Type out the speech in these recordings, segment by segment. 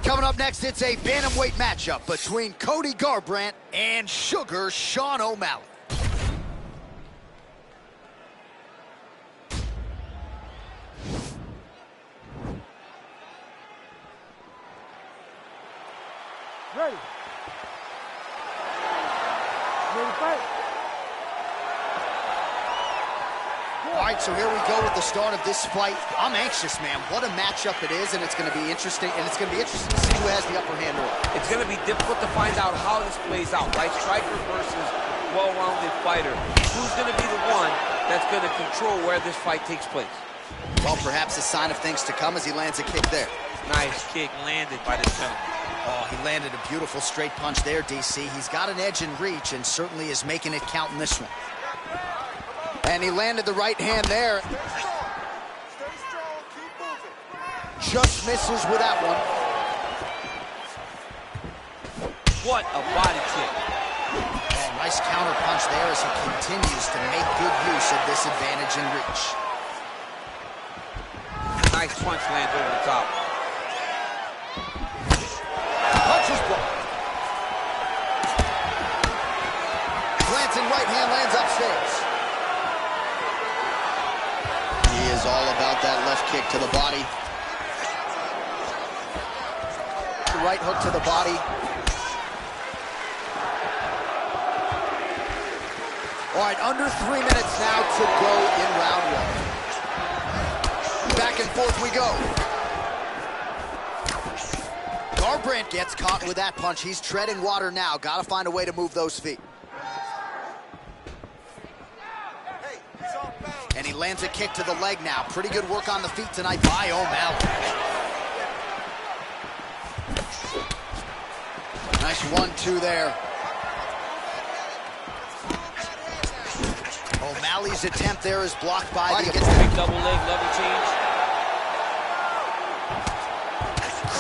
Coming up next, it's a bantamweight matchup between Cody Garbrandt and Sugar Sean O'Malley. Ready. Ready to fight. All right, so here we go with the start of this fight. I'm anxious, man. What a matchup it is, and it's going to be interesting. And it's going to be interesting to see who has the upper hand more. It's going to be difficult to find out how this plays out, right? Striker versus well-rounded fighter. Who's going to be the one that's going to control where this fight takes place? Well, perhaps a sign of things to come as he lands a kick there. Nice kick landed by this gentleman. Oh, he landed a beautiful straight punch there, DC. He's got an edge in reach and certainly is making it count in this one. And he landed the right hand there. Stay strong, keep moving. Just misses with that one. What a body kick. Oh, nice counter punch there as he continues to make good use of this advantage in reach. Nice punch lands over the top. Punch is blocked. Glancing right hand lands upstairs. He is all about that left kick to the body. The right hook to the body. All right, under 3 minutes now to go in round one. Back and forth we go. Garbrandt gets caught with that punch. He's treading water now. Got to find a way to move those feet. And he lands a kick to the leg now. Pretty good work on the feet tonight by O'Malley. Nice 1-2 there. O'Malley's attempt there is blocked by the big double leg level change.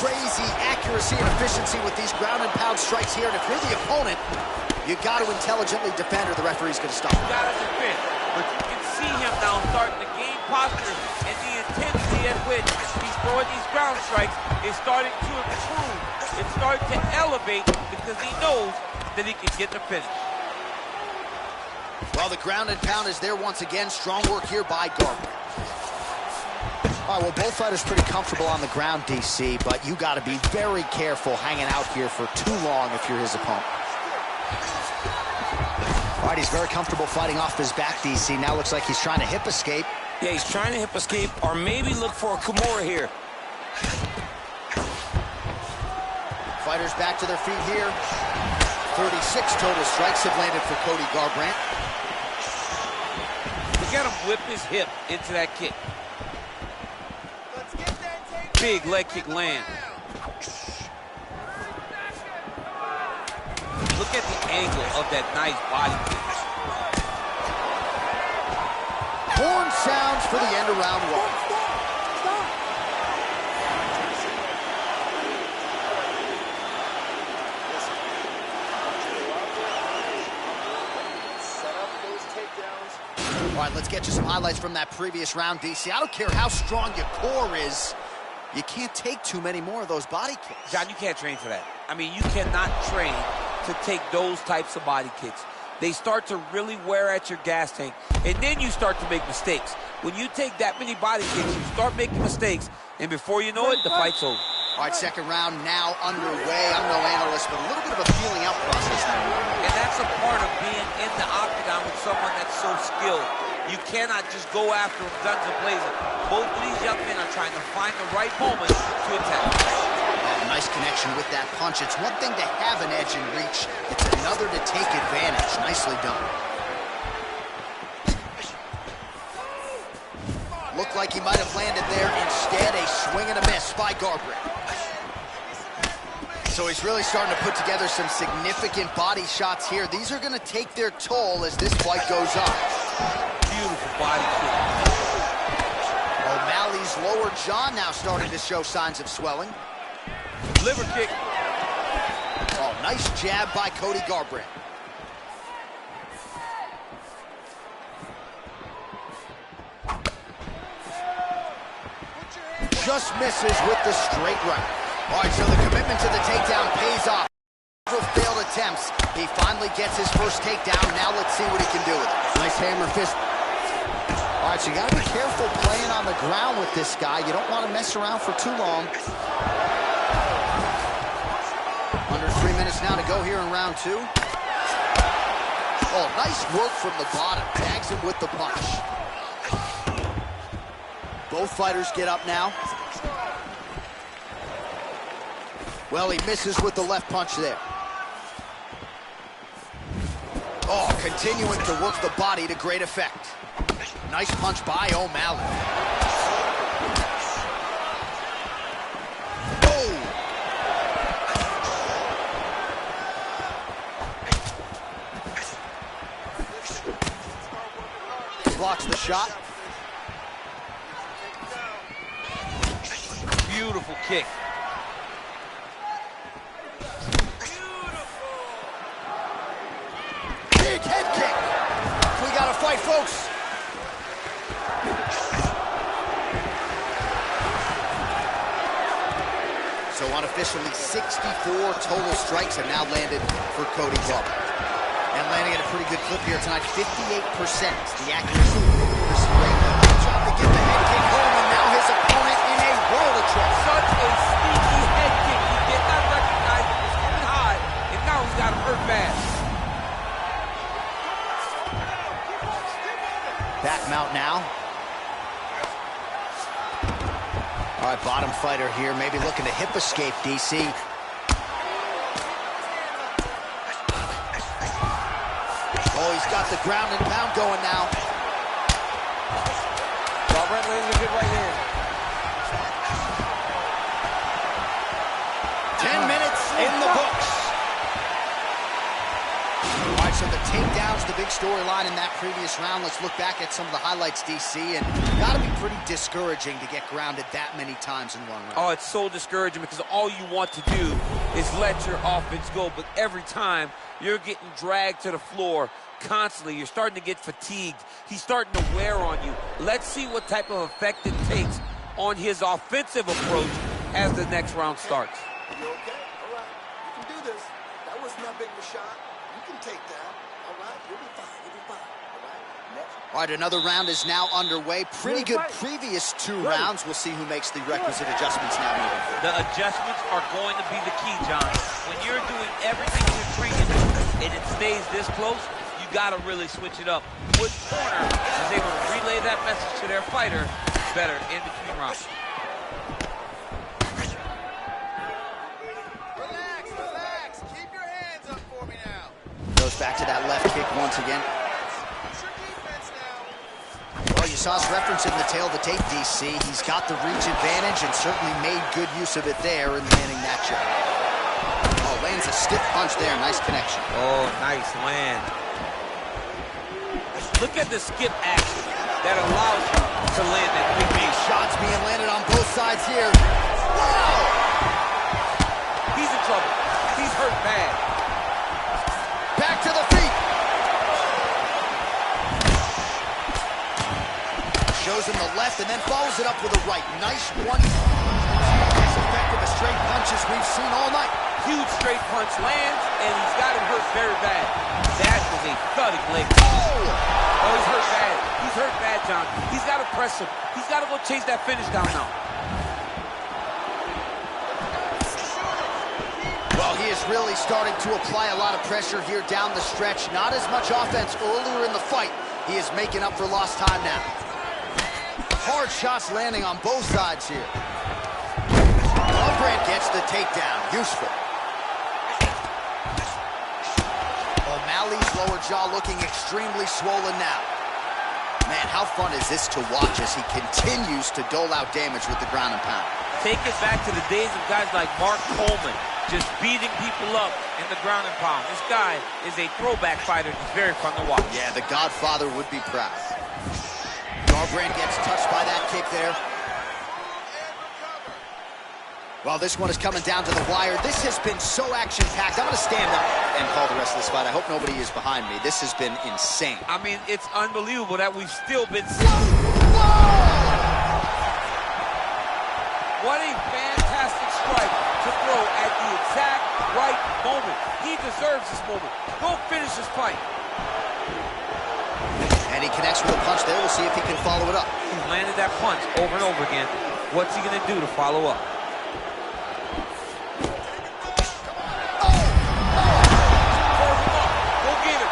Crazy accuracy and efficiency with these ground and pound strikes here. And if you're the opponent, you got to intelligently defend or the referee's going to stop. You got to defend. But you can see him now starting to gain posture, and the intensity at which he's throwing these ground strikes is starting to improve. It's starting to elevate because he knows that he can get the finish. Well, the ground and pound is there once again. Strong work here by Garbrandt. All right, well, both fighters pretty comfortable on the ground, DC, but you got to be very careful hanging out here for too long if you're his opponent. All right, he's very comfortable fighting off his back, DC. Now looks like he's trying to hip escape. Yeah, he's trying to hip escape or maybe look for a Kimura here. Fighters back to their feet here. 36 total strikes have landed for Cody Garbrandt. Look at him whip his hip into that kick. Big leg kick land. Look at the angle of that nice body kick. Horn sounds for the end of round one. All right, let's get you some highlights from that previous round, DC. I don't care how strong your core is. You can't take too many more of those body kicks. John, you can't train for that. I mean, you cannot train to take those types of body kicks. They start to really wear at your gas tank, and then you start to make mistakes. When you take that many body kicks, you start making mistakes, and before you know it, the fight's over. All right, second round now underway. I'm no analyst, but a little bit of a feeling out process now. And that's a part of being in the octagon with someone that's so skilled. You cannot just go after them guns a-blazing. Both of these young men are trying to find the right moment to attack. Oh, nice connection with that punch. It's one thing to have an edge in reach. It's another to take advantage. Nicely done. Looked like he might have landed there. Instead, a swing and a miss by Garbrandt. So he's really starting to put together some significant body shots here. These are going to take their toll as this fight goes on. Beautiful body kick. O'Malley's lower jaw now starting to show signs of swelling. Liver kick. Oh, nice jab by Cody Garbrandt. Just misses with the straight right. All right, so the commitment to the takedown pays off. Several failed attempts. He finally gets his first takedown. Now let's see what he can do with it. Nice hammer fist. All right, so you got to be careful playing on the ground with this guy. You don't want to mess around for too long. Under 3 minutes now to go here in round 2. Oh, nice work from the bottom. Tags him with the punch. Both fighters get up now. Well, he misses with the left punch there. Oh, continuing to work the body to great effect. Nice punch by O'Malley. Oh! Blocks the shot. Beautiful kick. Big head kick. We got to fight, folks. So unofficially, 64 total strikes have now landed for Cody Garbrandt. And landing at a pretty good clip here tonight, 58%. The accuracy rate. Good job to get the head kick home, and now his opponent in a world of trouble. Such a sneaky head kick. He did not recognize it was coming high, and now he's got him hurt bad. Back him out now. All right, bottom fighter here, maybe looking to hip escape, DC. Oh, he's got the ground and pound going now. Garbrandt landing a good right hand. 10 minutes in the books. All right, so the takedown's the big storyline in that previous round. Let's look back at some of the highlights, DC, and gotta be pretty discouraging to get grounded that many times in one round. Oh, it's so discouraging because all you want to do is let your offense go, but every time you're getting dragged to the floor constantly. You're starting to get fatigued. He's starting to wear on you. Let's see what type of effect it takes on his offensive approach as the next round starts. You okay? All right. You can do this. That wasn't that big of a shot. You can take that. All right? You'll be fine. You'll be fine. All right? Next. All right, another round is now underway. Pretty good previous 2 rounds. We'll see who makes the requisite adjustments now moving forward. The adjustments are going to be the key, John. When you're doing everything you're training and it stays this close, you got to really switch it up. Which corner is able to relay that message to their fighter better in between rounds? Relax, relax. Keep your hands up for me now. Goes back to that left kick once again. It's your defense now. Well, you saw us referencing the tail of the tape, DC. He's got the reach advantage and certainly made good use of it there in landing that shot. Oh, lands a stiff punch there. Nice connection. Oh, nice land. Look at the skip action that allows you to land that big Big shots being landed on both sides here. Wow! He's in trouble. He's hurt bad. Back to the feet. Shows him the left and then follows it up with a right. Nice one. As effective as straight punches we've seen all night. Huge straight punch lands, and he's got him hurt very bad. That was a thudding leg. Oh, he's hurt bad. He's hurt bad, John. He's got to press him. He's got to go chase that finish down now. Well, he is really starting to apply a lot of pressure here down the stretch. Not as much offense earlier in the fight. He is making up for lost time now. Hard shots landing on both sides here. Garbrandt gets the takedown. Useful. O'Malley's lower jaw looking extremely swollen now. Man, how fun is this to watch as he continues to dole out damage with the ground and pound. Take it back to the days of guys like Mark Coleman, just beating people up in the ground and pound. This guy is a throwback fighter. He's very fun to watch. Yeah, the Godfather would be proud. Garbrandt gets touched by that kick there. Well, this one is coming down to the wire. This has been so action-packed. I'm going to stand up and call the rest of this fight. I hope nobody is behind me. This has been insane. I mean, it's unbelievable that we've still been... What a fantastic strike to throw at the exact right moment. He deserves this moment. Go finish this fight. And he connects with a punch there. We'll see if he can follow it up. He's landed that punch over and over again. What's he going to do to follow up? Go get him.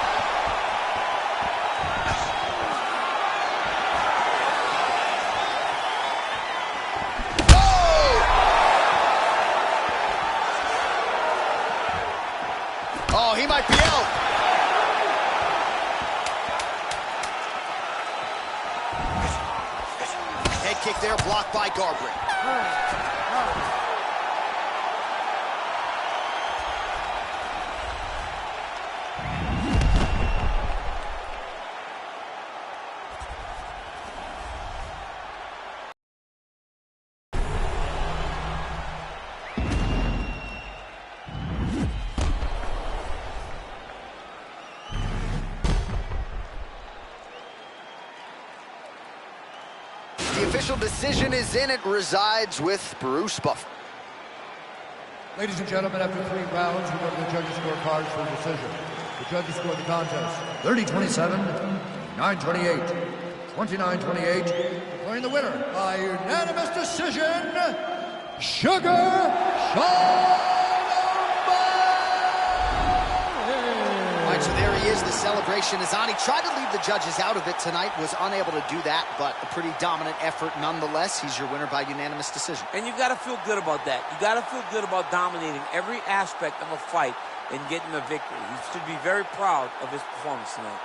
Oh, he might be out. Head kick there, blocked by Garbrandt. The official decision is in. It resides with Bruce Buffer. Ladies and gentlemen, after 3 rounds, we go to the judges' scorecards for a decision. The judges scored the contest 30-27, 9-28, 29-28, declaring the winner by unanimous decision, Sugar Sean All right, so there he is. The celebration is on. He tried to leave the judges out of it tonight, was unable to do that, but a pretty dominant effort nonetheless. He's your winner by unanimous decision. And you got to feel good about that. You got to feel good about dominating every aspect of a fight and getting a victory. He should be very proud of his performance tonight.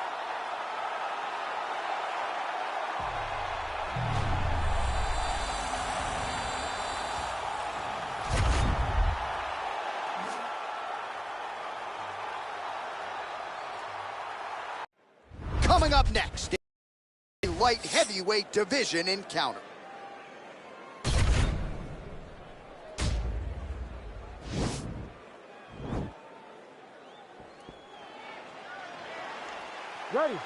Coming up next, a light heavyweight division encounter. Ready. You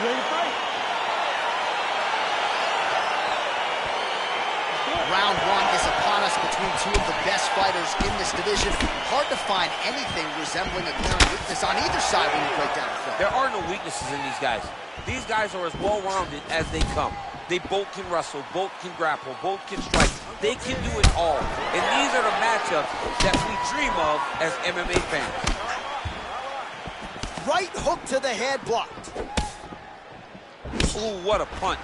ready to fight? Round 1 is upon us between 2 of the best fighters in this division. Hard to find anything resembling a glaring weakness on either side when you break down the film. There are no weaknesses in these guys. These guys are as well-rounded as they come. They both can wrestle, both can grapple, both can strike. They can do it all. And these are the matchups that we dream of as MMA fans. Right hook to the head, blocked. Ooh, what a punch.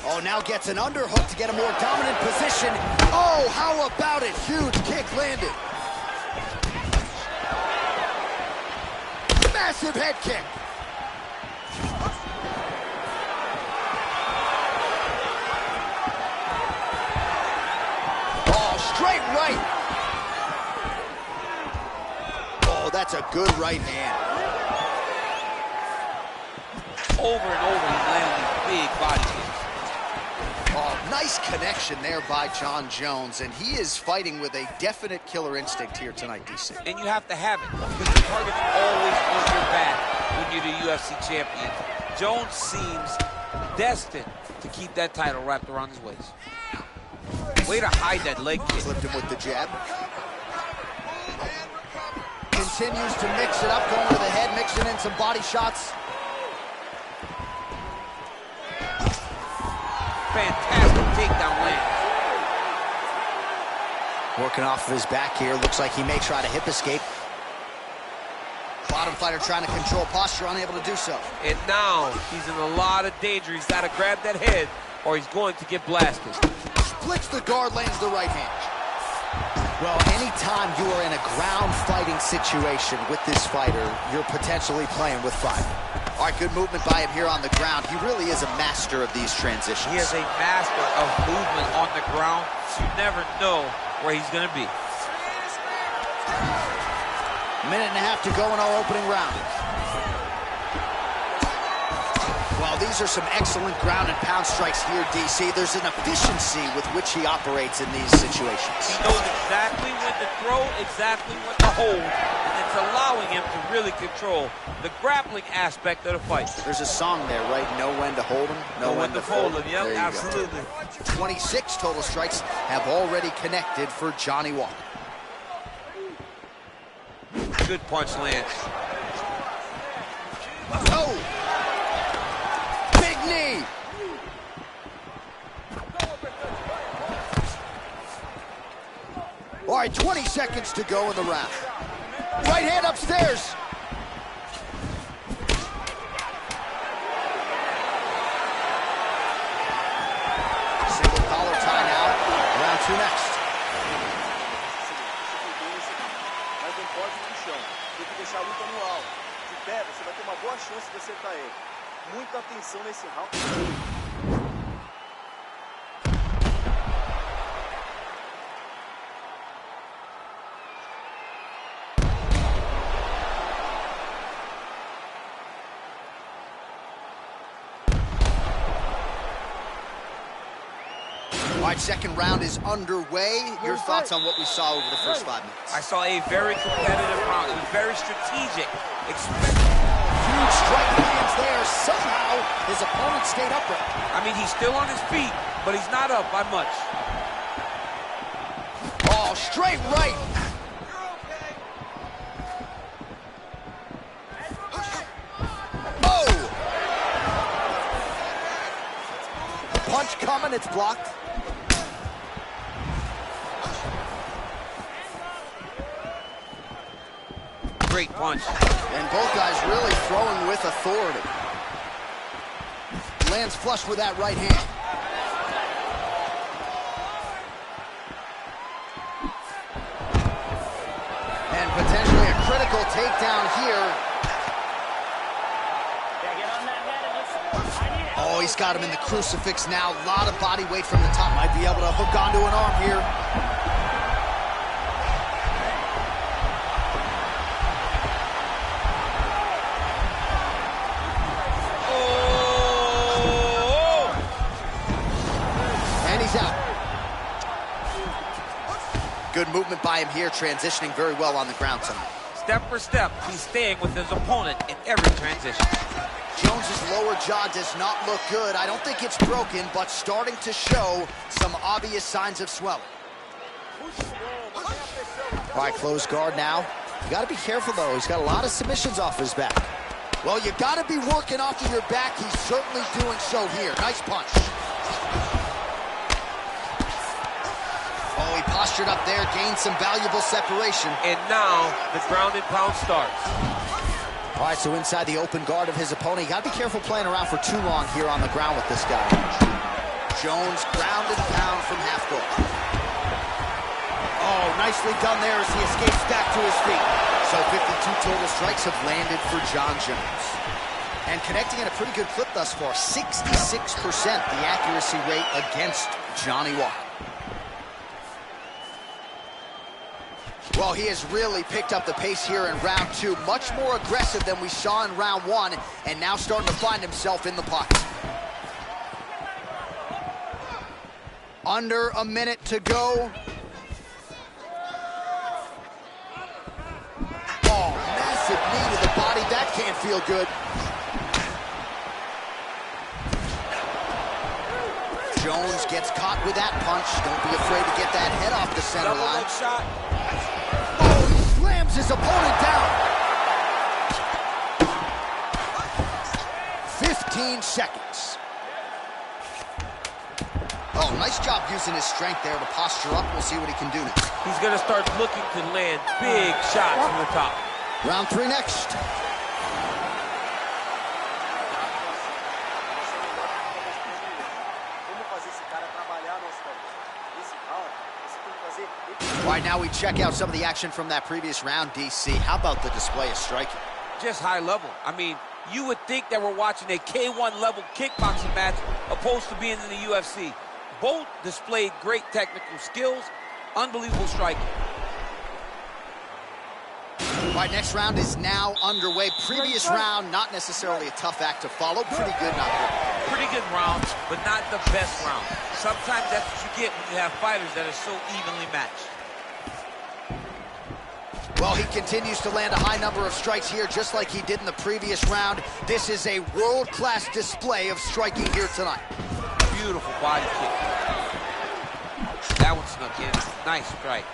Oh, now gets an underhook to get a more dominant position. Oh, how about it? Huge kick landed. Massive head kick. Oh, straight right. Oh, that's a good right hand. Over and over, he's landing these big body kicks. Oh, nice connection there by Jon Jones, and he is fighting with a definite killer instinct here tonight, DC. And you have to have it, because the target's always on your back when you're the UFC champion. Jones seems destined to keep that title wrapped around his waist. Way to hide that leg kick. Slipped him with the jab. Continues to mix it up, going to the head, mixing in some body shots. Fantastic takedown land. Working off of his back here. Looks like he may try to hip escape. Bottom fighter trying to control posture, unable to do so. And now he's in a lot of danger. He's got to grab that head or he's going to get blasted. Splits the guard, lands the right hand. Well, anytime you are in a ground fighting situation with this fighter, you're potentially playing with fire. All right, good movement by him here on the ground. He really is a master of these transitions. He is a master of movement on the ground. You never know where he's going to be. Minute and a half to go in our opening round. Well, these are some excellent ground and pound strikes here, DC. There's an efficiency with which he operates in these situations. He knows exactly when to throw, exactly when to hold, and it's allowing him him to really control the grappling aspect of the fight. There's a song there, right? Know when to hold him, know when to fold him. Yep, absolutely. 26 total strikes have already connected for Johnny Walker. Good punch lands. Oh! Big knee! All right, 20 seconds to go in the round. Right hand upstairs. Single collar tie now. Round 2 next. Mas não pode ir no chão. Tem que deixar a luta no alto. De pé, você vai ter uma boa chance de acertar ele. Muita atenção nesse round. All right, second round is underway. Your thoughts on what we saw over the first 5 minutes? I saw a very competitive round. It was very strategic. Huge strike lands there. Somehow, his opponent stayed upright. I mean, he's still on his feet, but he's not up by much. Oh, straight right. Oh! Punch coming, it's blocked. Great punch. And both guys really throwing with authority. Lands flush with that right hand. And potentially a critical takedown here. Oh, he's got him in the crucifix now. A lot of body weight from the top. Might be able to hook onto an arm here. Good movement by him here, transitioning very well on the ground tonight. Step for step, he's staying with his opponent in every transition. Jones's lower jaw does not look good. I don't think it's broken, but starting to show some obvious signs of swelling. All right, closed guard now. You got to be careful, though. He's got a lot of submissions off his back. Well, you got to be working off of your back. He's certainly doing so here. Nice punch. Oh, he postured up there, gained some valuable separation. And now the ground and pound starts. All right, so inside the open guard of his opponent. You got to be careful playing around for too long here on the ground with this guy. Jones ground and pound from half guard. Oh, nicely done there as he escapes back to his feet. So 52 total strikes have landed for Jon Jones. And connecting at a pretty good clip thus far, 66% the accuracy rate against Johnny Walker. Well, he has really picked up the pace here in round 2. Much more aggressive than we saw in round 1, and now starting to find himself in the pocket. Under a minute to go. Oh, massive knee to the body. That can't feel good. Jones gets caught with that punch. Don't be afraid to get that head off the center line. Shot. Oh, he slams his opponent down. 15 seconds. Oh, nice job using his strength there to posture up. We'll see what he can do next. He's going to start looking to land big shots from the top. Round 3 next. All right, now we check out some of the action from that previous round, DC. How about the display of striking? Just high level. I mean, you would think that we're watching a K1 level kickboxing match opposed to being in the UFC. Both displayed great technical skills, unbelievable striking. All right, next round is now underway. Previous round, not necessarily a tough act to follow. Pretty good, not good. Pretty good round, but not the best round. Sometimes that's what you get when you have fighters that are so evenly matched. Well, he continues to land a high number of strikes here, just like he did in the previous round. This is a world-class display of striking here tonight. Beautiful body kick. That one snuck in. Nice strike.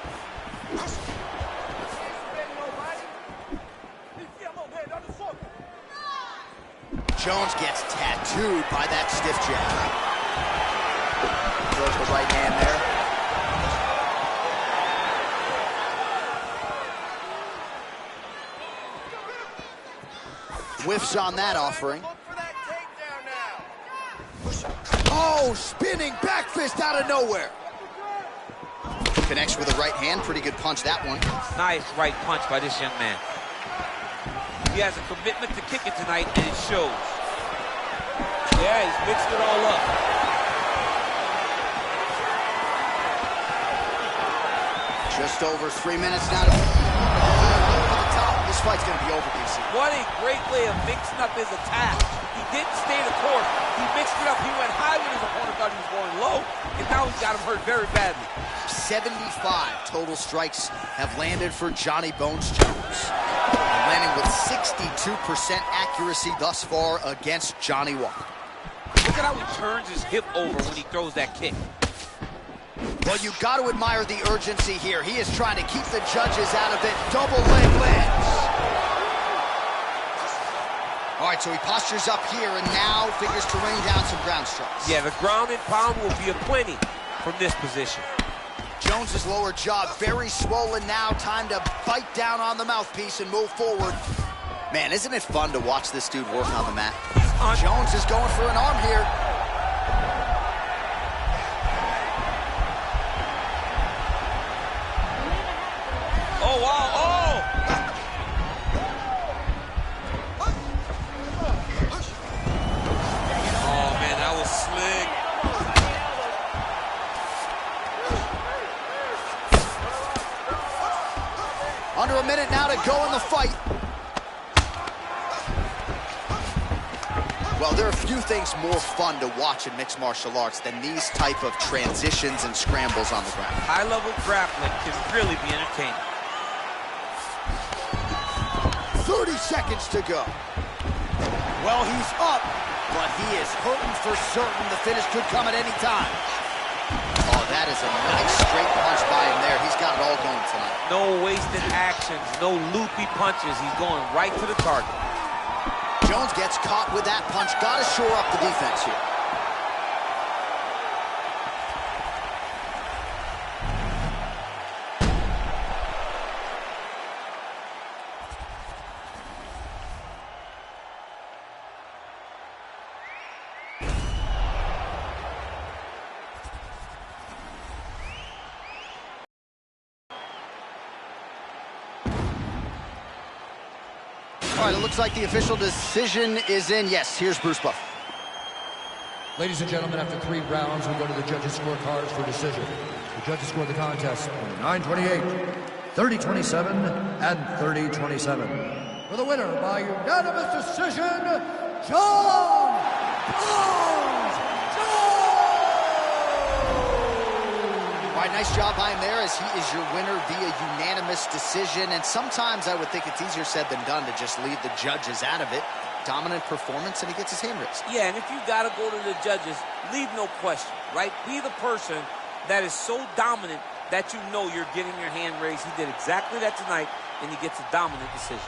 Jones gets tattooed by that stiff jab. Throws the right hand there. Whiffs on that offering. Oh, spinning back fist out of nowhere. Connects with the right hand. Pretty good punch, that one. Nice right punch by this young man. He has a commitment to kicking tonight, and it shows. Yeah, he's mixed it all up. Just over 3 minutes now. Over the top. This fight's going to be over, DC. What a great way of mixing up his attack. He didn't stay the course. He mixed it up. He went high when his opponent thought he was going low, and now he's got him hurt very badly. 75 total strikes have landed for Johnny Bones Jones. Landing with 62% accuracy thus far against Johnny Walker. Look at how he turns his hip over when he throws that kick. Well, you got to admire the urgency here. He is trying to keep the judges out of it. Double leg lands. All right, so he postures up here and now figures to rain down some ground strikes. Yeah, the ground and pound will be aplenty from this position. Jones's lower jaw very swollen now. Time to bite down on the mouthpiece and move forward. Man, isn't it fun to watch this dude work on the mat? Jones is going for an arm here. Oh, wow, oh! Oh, man, that was slick. Under a minute now to go in the fight. Well, there are few things more fun to watch in mixed martial arts than these type of transitions and scrambles on the ground. High-level grappling can really be entertaining. 30 seconds to go. Well, he's up, but he is hurting for certain. The finish could come at any time. Oh, that is a nice straight punch by him there. He's got it all going tonight. No wasted actions, no loopy punches. He's going right to the target. Jones gets caught with that punch. Got to shore up the defense here. All right, it looks like the official decision is in. Yes, here's Bruce Buffer. Ladies and gentlemen, after 3 rounds, we go to the judges' scorecards for decision. The judges scored the contest 9-28, 30-27, and 30-27. For the winner by unanimous decision, John Bones Jones! All right, nice job by him there as he is your winner via unanimous decision. And sometimes I would think it's easier said than done to just leave the judges out of it. Dominant performance, and he gets his hand raised. Yeah, and if you got to go to the judges, leave no question, right? Be the person that is so dominant that you know you're getting your hand raised. He did exactly that tonight, and he gets a dominant decision.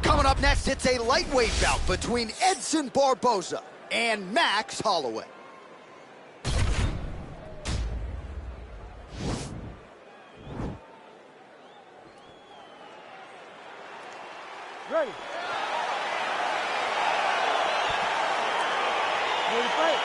Coming up next, it's a lightweight bout between Edson Barboza and Max Holloway. Ready? Ready to fight?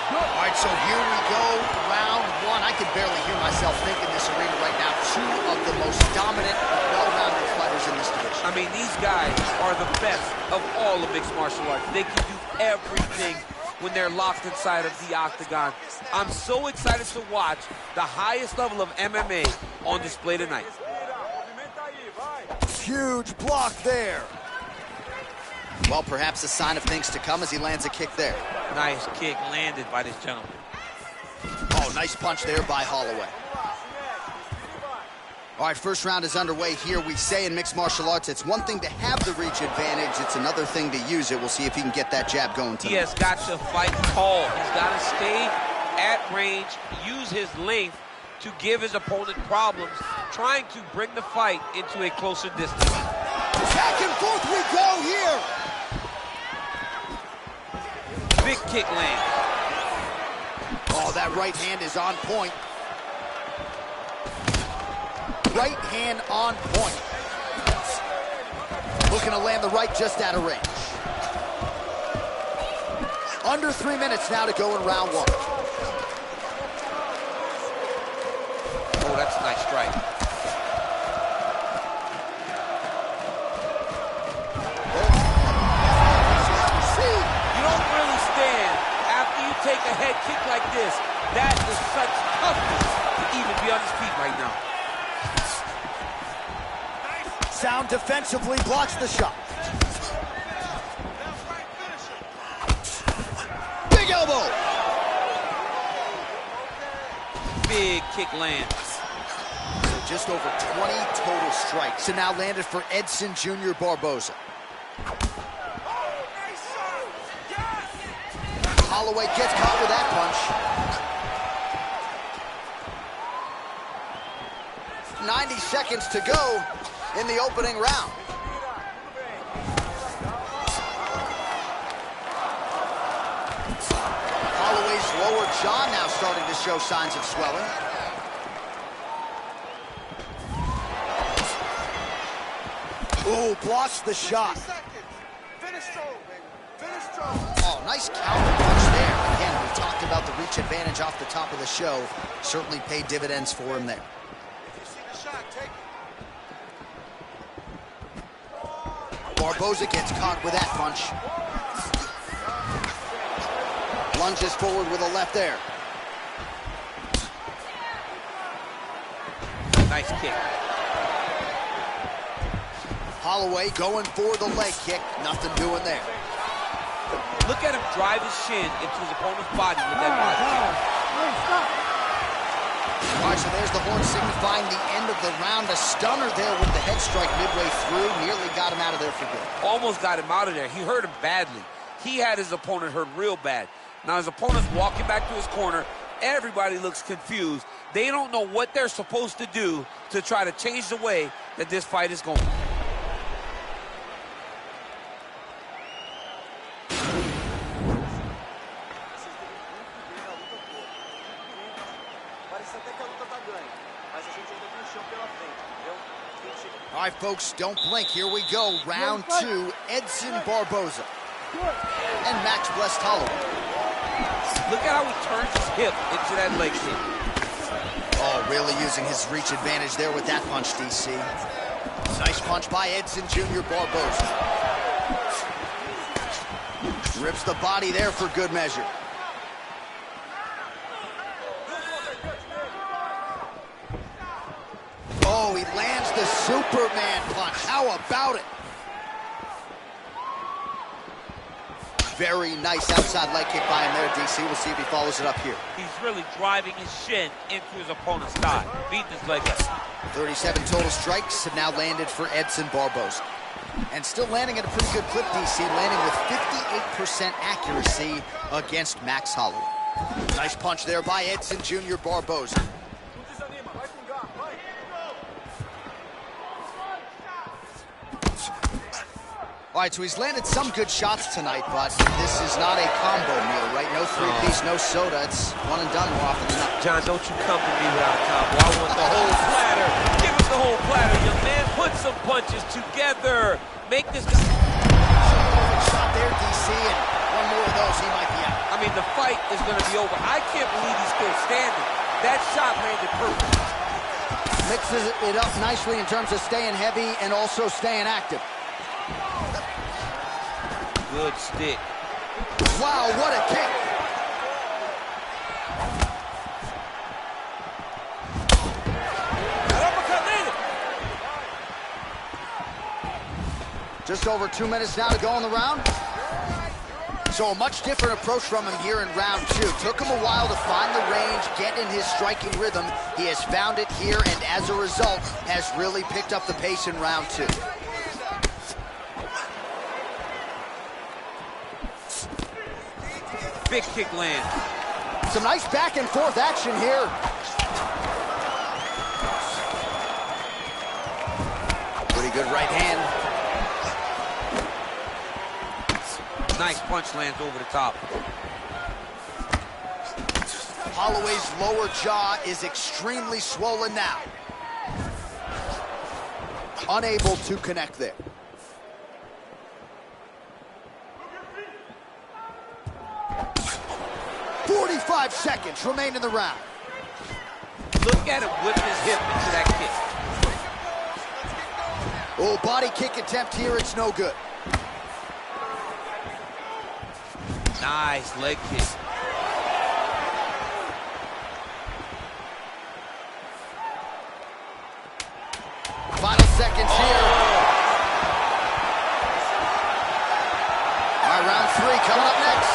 All right, right, so here we go, round one. I can barely hear myself think in this arena right now. Two of the most dominant, well-rounded fighters in this division. I mean, these guys are the best of all of mixed martial arts. They can do everything when they're locked inside of the octagon. I'm so excited to watch the highest level of MMA on display tonight. Huge block there. Well, perhaps a sign of things to come as he lands a kick there. Nice kick landed by this gentleman. Oh, nice punch there by Holloway. All right, first round is underway here. We say in mixed martial arts, it's one thing to have the reach advantage. It's another thing to use it. We'll see if he can get that jab going tonight. He has got to fight tall. He's got to stay at range, use his length to give his opponent problems, trying to bring the fight into a closer distance. Back and forth we go here. Big kick lands. Oh, that right hand is on point. Right hand on point. Looking to land the right just out of range. Under 3 minutes now to go in round one. Oh, that's a nice strike. You don't really stand after you take a head kick like this. That is such toughness to even be on his feet right now. Sound defensively blocks the shot. Big elbow. Big kick lands. So just over 20 total strikes. And now landed for Edson Jr. Barboza. Holloway gets caught with that punch. 90 seconds to go in the opening round. Holloway's lower jaw now starting to show signs of swelling. Ooh, blocks the shot. Oh, nice counter punch there. Again, we talked about the reach advantage off the top of the show. Certainly paid dividends for him there. Barboza gets caught with that punch. Lunges forward with a left there. Nice kick. Holloway going for the leg kick. Nothing doing there. Look at him drive his shin into his opponent's body with that body kick. All right, so there's the horn signifying the end of the round. A stunner there with the head strike midway through. Nearly got him out of there for good. Almost got him out of there. He hurt him badly. He had his opponent hurt real bad. Now his opponent's walking back to his corner. Everybody looks confused. They don't know what they're supposed to do to try to change the way that this fight is going. All right, folks, don't blink. Here we go. Round two, Edson Barboza and Max Blessed Holloway. Look at how he turns his hip into that leg kick. Oh, really using his reach advantage there with that punch, DC. Nice punch by Edson Jr. Barboza. Rips the body there for good measure. Oh, he lands the Superman punch. How about it? Very nice outside leg kick by him there, DC. We'll see if he follows it up here. He's really driving his shin into his opponent's thigh, beating his leg up. 37 total strikes have now landed for Edson Barboza. And still landing at a pretty good clip, DC, landing with 58% accuracy against Max Holloway. Nice punch there by Edson Jr. Barboza. All right, so he's landed some good shots tonight, but this is not a combo meal, right? No three-piece, no soda. It's one and done more often than not. John, don't you come to me without a combo. I want the whole platter. Give us the whole platter, young man. Put some punches together. Make this guy... Shot there, DC, and One more of those, he might be out. I mean, the fight is going to be over. I can't believe he's still standing. That shot landed perfect. Mixes it up nicely in terms of staying heavy and also staying active. Good stick. Wow, what a kick. Just over 2 minutes now to go in the round. So a much different approach from him here in round 2. Took him a while to find the range, get in his striking rhythm. He has found it here, and as a result, has really picked up the pace in round 2. Big kick land. Some nice back and forth action here. Pretty good right hand. Nice punch lands over the top. Holloway's lower jaw is extremely swollen now. Unable to connect there. "45 seconds remain in the round." Look at him whip his hip into that kick. Oh, body kick attempt here, it's no good. Nice leg kick. Final seconds here. All right, round 3 coming up next.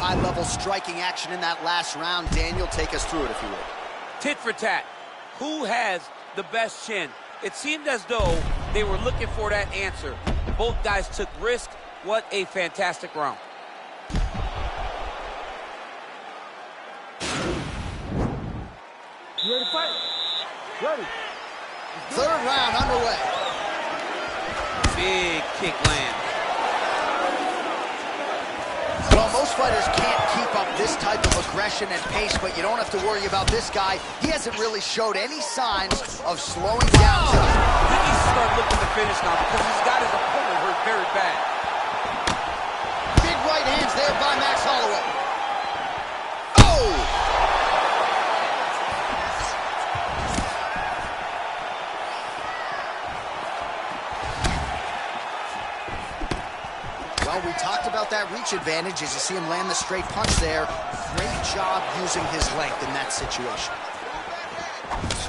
High-level striking action in that last round. Daniel, take us through it, if you will. Tit for tat. Who has the best chin? It seemed as though they were looking for that answer. Both guys took risk. What a fantastic round. You ready to fight? Ready. Third round underway. Big kick land. Well, most fighters can't keep up this type of aggression and pace, but you don't have to worry about this guy. He hasn't really showed any signs of slowing down tonight. He needs to start looking to finish now because he's got his opponent hurt very bad. Big right hands there by Max Holloway. Oh! Well, we talked about that reach advantage as you see him land the straight punch there. Great job using his length in that situation.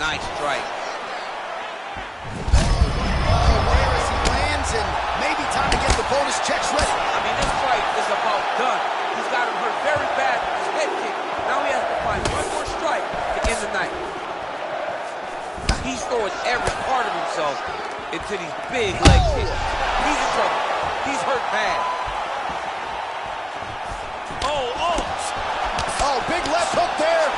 Nice strike. Oh, where as he lands, and maybe time to get the bonus checks ready. I mean, this fight is about done. He's got him hurt very bad with his head kick. Now he has to find one more strike to end the night. He's throwing every part of himself into these big leg kicks. He's in trouble. He's hurt bad. Oh, big left hook there.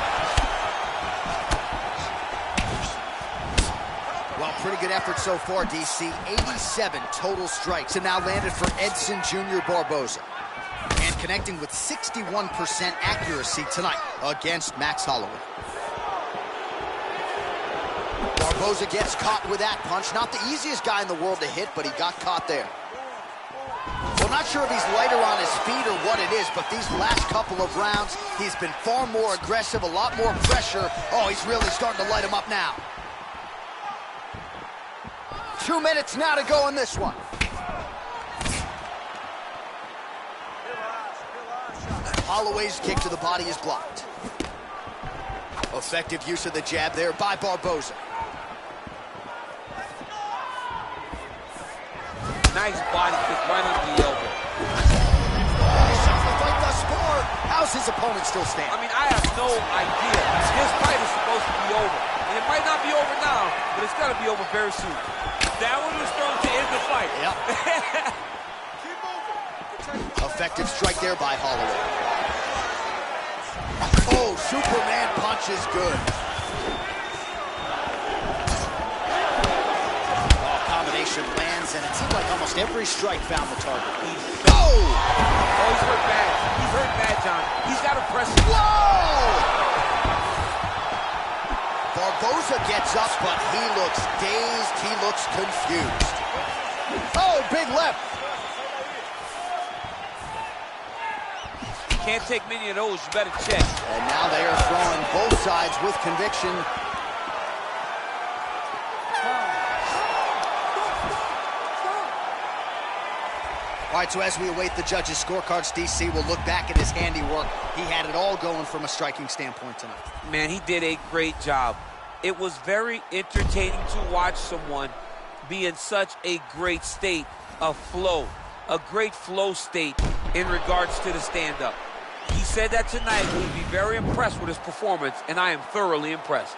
Well, pretty good effort so far, DC. 87 total strikes have now landed for Edson Jr. Barboza. And connecting with 61% accuracy tonight against Max Holloway. Barboza gets caught with that punch. Not the easiest guy in the world to hit, but he got caught there. Well, not sure if he's lighter on his feet or what it is, but these last couple of rounds, he's been far more aggressive, a lot more pressure. Oh, he's really starting to light him up now. 2 minutes now to go in this one. Holloway's kick to the body is blocked. Effective use of the jab there by Barboza. Nice body kick right under the elbow. The fight thus far. How's his opponent still stand? I mean, I have no idea. This fight is supposed to be over. And it might not be over now, but it's got to be over very soon. That one was thrown to end the fight. Yep. Effective strike there by Holloway. Oh, Superman punch is good. Oh, combination lands, and it seemed like almost every strike found the target. Oh! Oh, he's hurt bad. He's hurt bad, John. He's got to press it. Whoa! Barboza gets up, but he looks dazed. He looks confused. Oh, big left. Can't take many of those. You better check. And now they are throwing both sides with conviction. All right, so as we await the judges' scorecards, DC will look back at his handiwork. He had it all going from a striking standpoint tonight. Man, he did a great job. It was very entertaining to watch someone be in such a great state of flow, a great flow state in regards to the stand-up. He said that tonight he would be very impressed with his performance, and I am thoroughly impressed.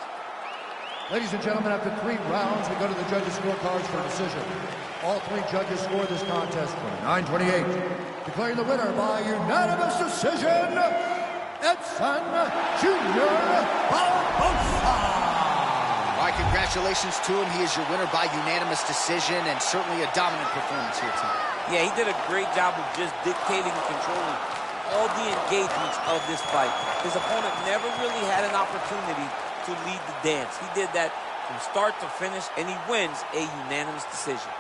Ladies and gentlemen, after 3 rounds, we go to the judges' scorecards for decision. All 3 judges scored this contest 29-28, declaring the winner by unanimous decision, Edson Jr. Barboza. All right, congratulations to him. He is your winner by unanimous decision, and certainly a dominant performance here tonight. Yeah, he did a great job of just dictating and controlling all the engagements of this fight. His opponent never really had an opportunity to lead the dance. He did that from start to finish, and he wins a unanimous decision.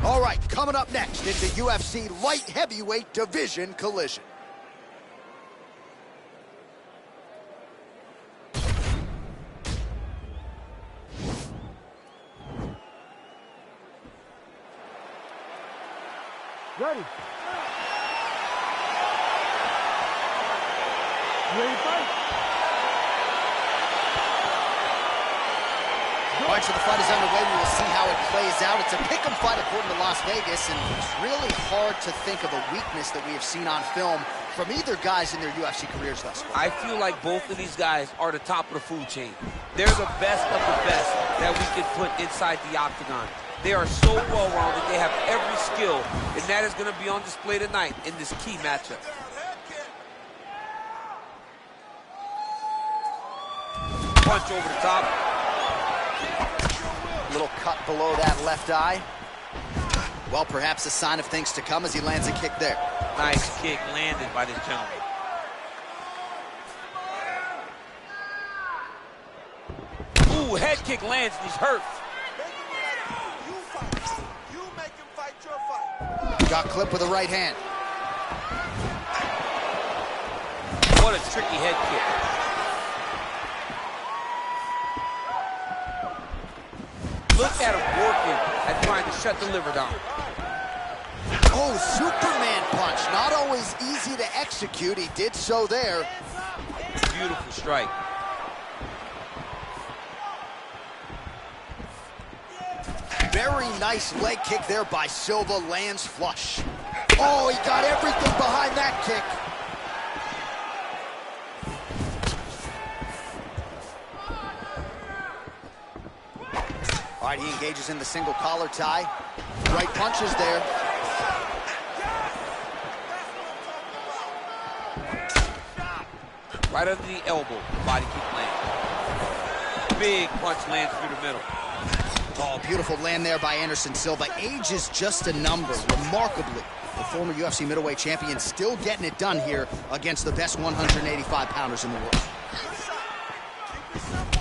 All right, coming up next in the UFC light heavyweight division collision. Ready? You ready to fight? All right, so the fight is underway. We will see how it plays out. It's a pick'em fight according to Las Vegas, and it's really hard to think of a weakness that we have seen on film from either guys in their UFC careers thus far. I feel like both of these guys are the top of the food chain. They're the best of the best that we can put inside the octagon. They are so well-rounded. They have every skill, and that is going to be on display tonight in this key matchup. Punch over the top. Little cut below that left eye. Well, perhaps a sign of things to come as he lands a kick there. Nice kick landed by this gentleman. Ooh, head kick lands and he's hurt. Got clipped with a right hand. What a tricky head kick. Look at him working at trying to shut the liver down. Oh, Superman punch. Not always easy to execute. He did so there. Beautiful strike. Very nice leg kick there by Silva. Lands flush. Oh, he got everything behind that kick. All right, he engages in the single collar tie. Right punches there. Right under the elbow, body kick lands. Big punch lands through the middle. Oh, beautiful land there by Anderson Silva. Age is just a number. Remarkably, the former UFC middleweight champion still getting it done here against the best 185-pounders in the world.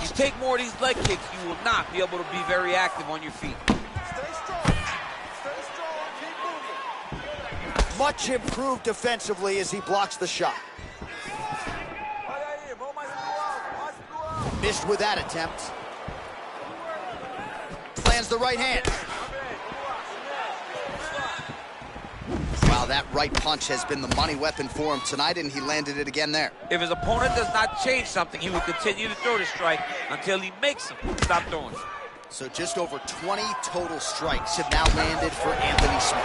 You take more of these leg kicks, you will not be able to be very active on your feet. Stay strong. Stay strong. Keep moving. Much improved defensively as he blocks the shot. Olha aí, mão mais pro alto, Missed with that attempt. Lands the right hand. Wow, that right punch has been the money weapon for him tonight, and he landed it again there. If his opponent does not change something, he will continue to throw the strike until he makes him stop throwing. So just over 20 total strikes have now landed for Anthony Smith.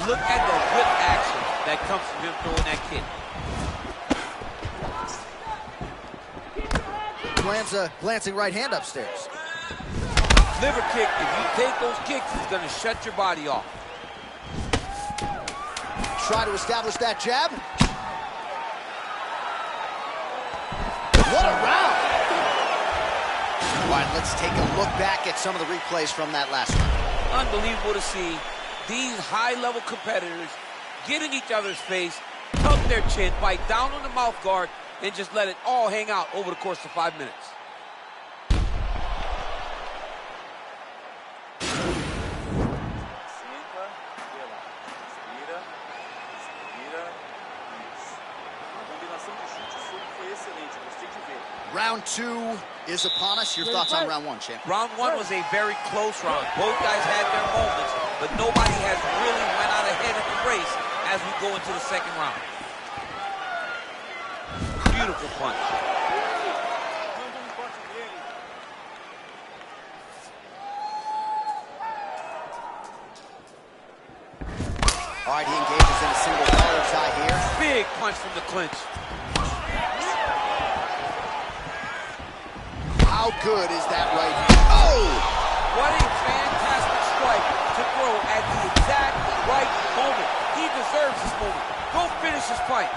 Look at the whip action that comes from him throwing that kick. Lands a glancing right hand upstairs. Liver kick, if you take those kicks, it's going to shut your body off. Try to establish that jab. What a round! All right, let's take a look back at some of the replays from that last round. Unbelievable to see these high-level competitors get in each other's face, tuck their chin, bite down on the mouth guard, and just let it all hang out over the course of 5 minutes. Round 2 is upon us. Your thoughts on round 1, champ? Round 1 was a very close round. Both guys had their moments, but nobody has really went out ahead in the race as we go into the second round. Beautiful punch. All right, he engages in a single collar tie here. Big punch from the clinch. How good is that right hand? Oh! What a fantastic strike to throw at the exact right moment. He deserves this moment. Go finish his fight.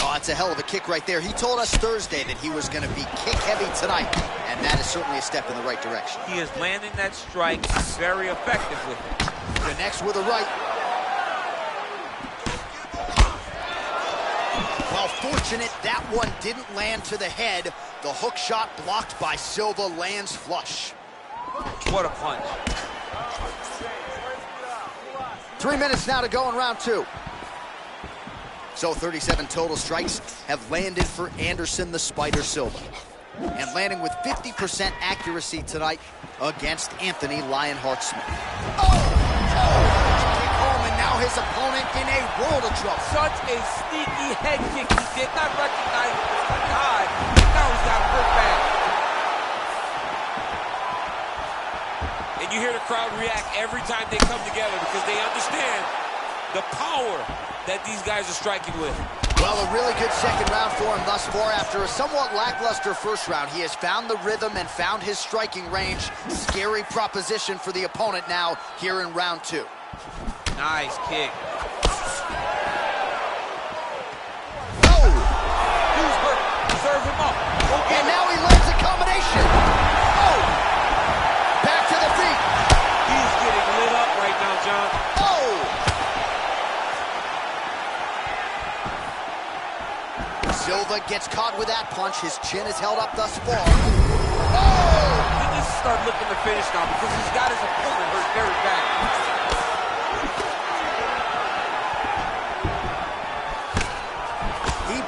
Oh, that's a hell of a kick right there. He told us Thursday that he was going to be kick heavy tonight, and that is certainly a step in the right direction. He is landing that strike very effectively. Connects with a right. Well, fortunate that one didn't land to the head. The hook shot blocked by Silva lands flush. What a punch. 3 minutes now to go in round 2. So 37 total strikes have landed for Anderson the Spider Silva. And landing with 50% accuracy tonight against Anthony Lionheart Smith. And now his opponent in a world of trouble. Such a sneaky head kick. He did not recognize it was coming high. Now he's got hurt bad. And you hear the crowd react every time they come together because they understand the power that these guys are striking with. Well, a really good second round for him thus far. After a somewhat lackluster first round, he has found the rhythm and found his striking range. Scary proposition for the opponent now here in round 2. Nice kick. Oh! Who's hurt? Serve him up. Okay. And now he lands a combination. Oh! Back to the feet. He's getting lit up right now, John. Oh! Silva gets caught with that punch. His chin is held up thus far. Oh! He needs to start looking to finish now because he's got his opponent hurt very bad.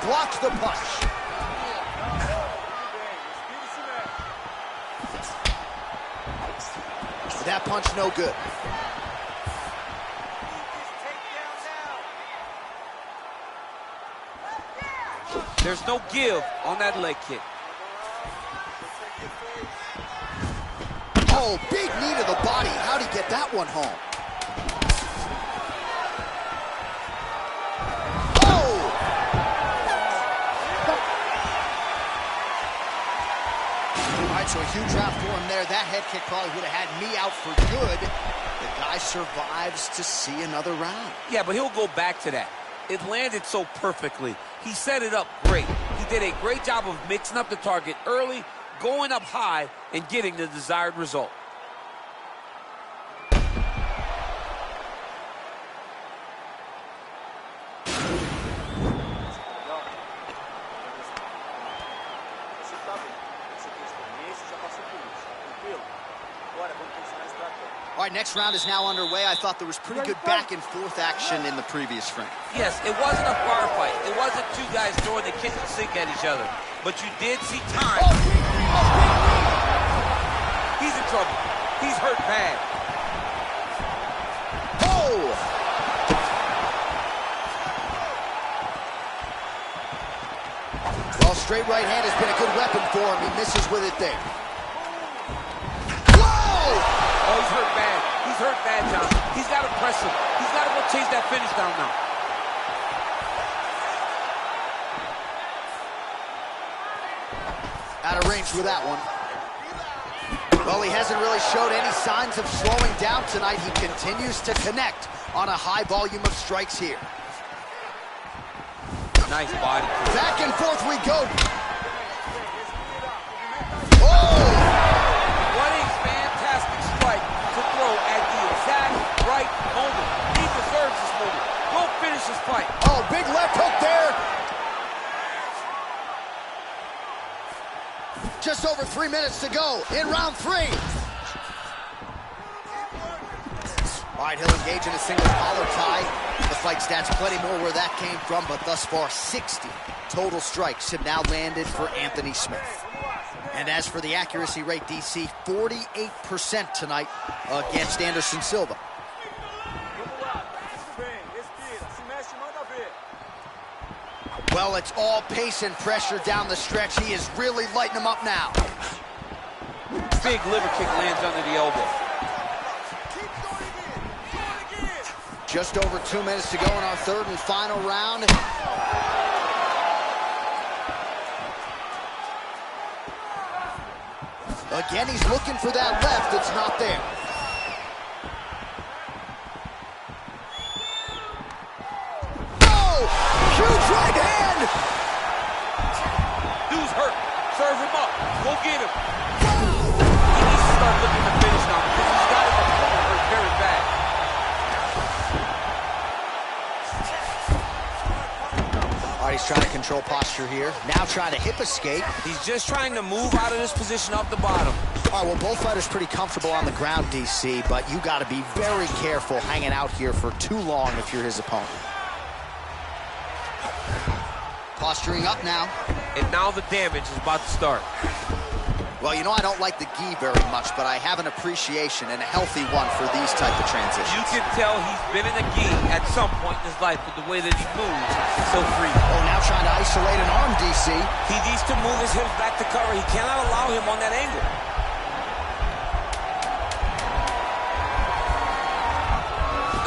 Blocks the punch. That punch no good. There's no give on that leg kick. Oh, big knee to the body. How'd he get that one home? So a huge round for him there. That head kick probably would have had me out for good. The guy survives to see another round. Yeah, but he'll go back to that. It landed so perfectly. He set it up great. He did a great job of mixing up the target early, going up high, and getting the desired result. All right, next round is now underway. I thought there was pretty good back and forth action in the previous frame. Yes, it wasn't a firefight. It wasn't two guys throwing the kitchen sink at each other. But you did see time. He's in trouble. He's hurt bad. Oh! Well, straight right hand has been a good weapon for him. He misses with it there. Oh, he's hurt bad. He's hurt bad, John. He's got to press him. He's got to go chase that finish down now. Out of range with that one. Well, he hasn't really showed any signs of slowing down tonight. He continues to connect on a high volume of strikes here. Nice body kick. Back and forth we go. Oh! What a fantastic strike to throw at the exact right moment. He deserves this moment. Go finish this fight. Oh, big left hook there. Just over 3 minutes to go in round 3. All right, he'll engage in a single collar tie. The fight stats plenty more where that came from, but thus far 60 total strikes have now landed for Anthony Smith. And as for the accuracy rate, DC, 48% tonight against Anderson Silva. Well, it's all pace and pressure down the stretch. He is really lighting him up now. Big liver kick lands under the elbow. Just over 2 minutes to go in our third and final round. Again, he's looking for that left. It's not there. Oh! Huge right hand! Dude's hurt. Serve him up. Go get him. He needs to start looking to finish now because he's got his opponent hurt very bad. All right, he's trying to control posture here. Now trying to hip escape. He's just trying to move out of this position off the bottom. All right, well, both fighters pretty comfortable on the ground, DC, but you got to be very careful hanging out here for too long if you're his opponent. Posturing up now. And now the damage is about to start. Well, you know, I don't like the gi very much, but I have an appreciation and a healthy one for these type of transitions. You can tell he's been in a gi at some point in his life with the way that he moves so free. Oh, now trying to isolate an arm, DC. He needs to move his hips back to cover. He cannot allow him on that angle.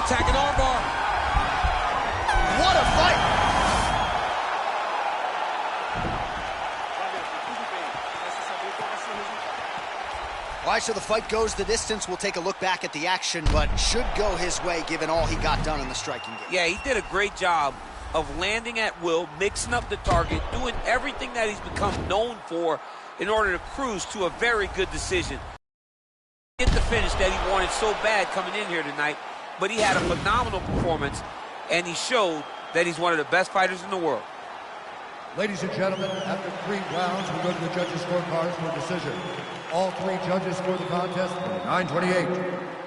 Attacking armbar. What a fight! All right, so the fight goes the distance. We'll take a look back at the action, but should go his way given all he got done in the striking game. Yeah, he did a great job of landing at will, mixing up the target, doing everything that he's become known for in order to cruise to a very good decision. Get the finish that he wanted so bad coming in here tonight, but he had a phenomenal performance, and he showed that he's one of the best fighters in the world. Ladies and gentlemen, after 3 rounds, we go to the judges' scorecards for a decision. All 3 judges scored the contest 9-28.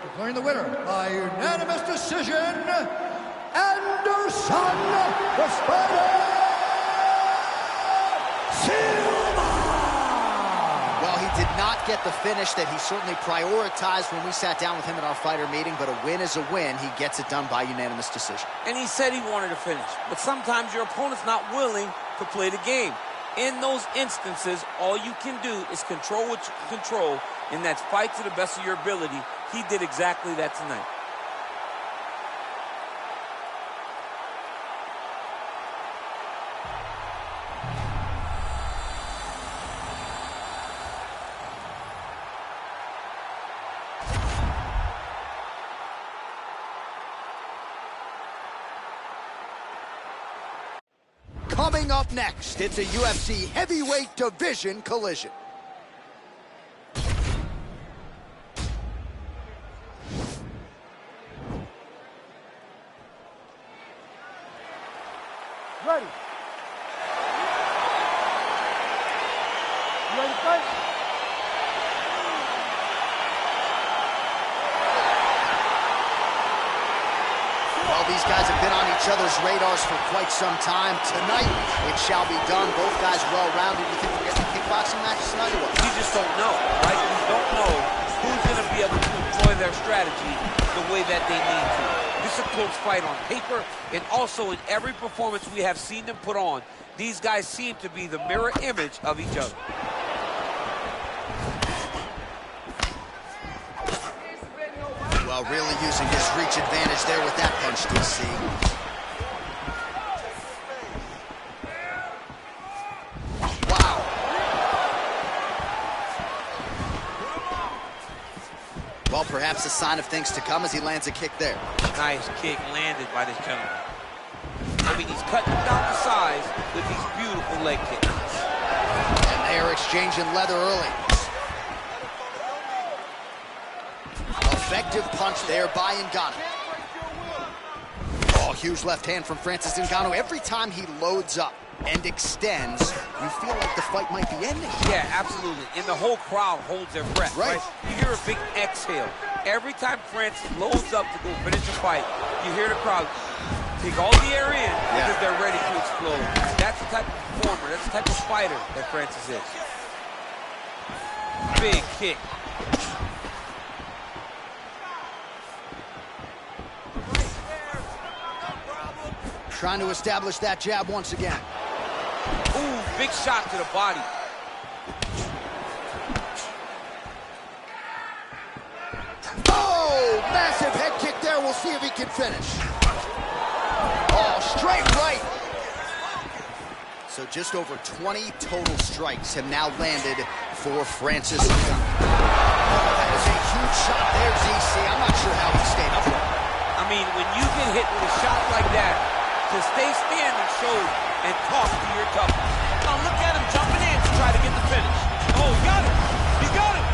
Declaring the winner by unanimous decision, Anderson the Spider Silva! Well, he did not get the finish that he certainly prioritized when we sat down with him at our fighter meeting, but a win is a win. He gets it done by unanimous decision. And he said he wanted to finish, but sometimes your opponent's not willing to play the game. In those instances, all you can do is control what you can control, and that's fight to the best of your ability. He did exactly that tonight. Coming up next, it's a UFC heavyweight division collision. Ready. You ready to fight? Well, these guys have been on each other's radars for quite some time. Tonight, it shall be done. Both guys well-rounded. You think we're getting a kickboxing match tonight or what? You just don't know, right? You don't know who's going to be able to employ their strategy the way that they need to. This is a close fight on paper, and also in every performance we have seen them put on, these guys seem to be the mirror image of each other. Well, really using his reach advantage there with that punch, DC. Wow. Well, perhaps a sign of things to come as he lands a kick there. Nice kick landed by this gentleman. I mean, he's cutting him down to size with these beautiful leg kicks. And they are exchanging leather early. Effective punch there by Ngannou. Oh, huge left hand from Francis Ngannou. Every time he loads up and extends, you feel like the fight might be ending. Yeah, absolutely. And the whole crowd holds their breath, right? You hear a big exhale. Every time Francis loads up to go finish a fight, you hear the crowd take all the air in because they're ready to explode. That's the type of performer, that's the type of fighter that Francis is. Big kick. Trying to establish that jab once again. Ooh, big shot to the body. Oh, massive head kick there. We'll see if he can finish. Oh, straight right. So just over 20 total strikes have now landed for Francis Ngannou. Oh, that is a huge shot there, DC. I'm not sure how he stayed up there. I mean, when you get hit with a shot like that, to stay standing shows and talk to your toughness. Now look at him jumping in to try to get the finish. Oh, he got him. He got him.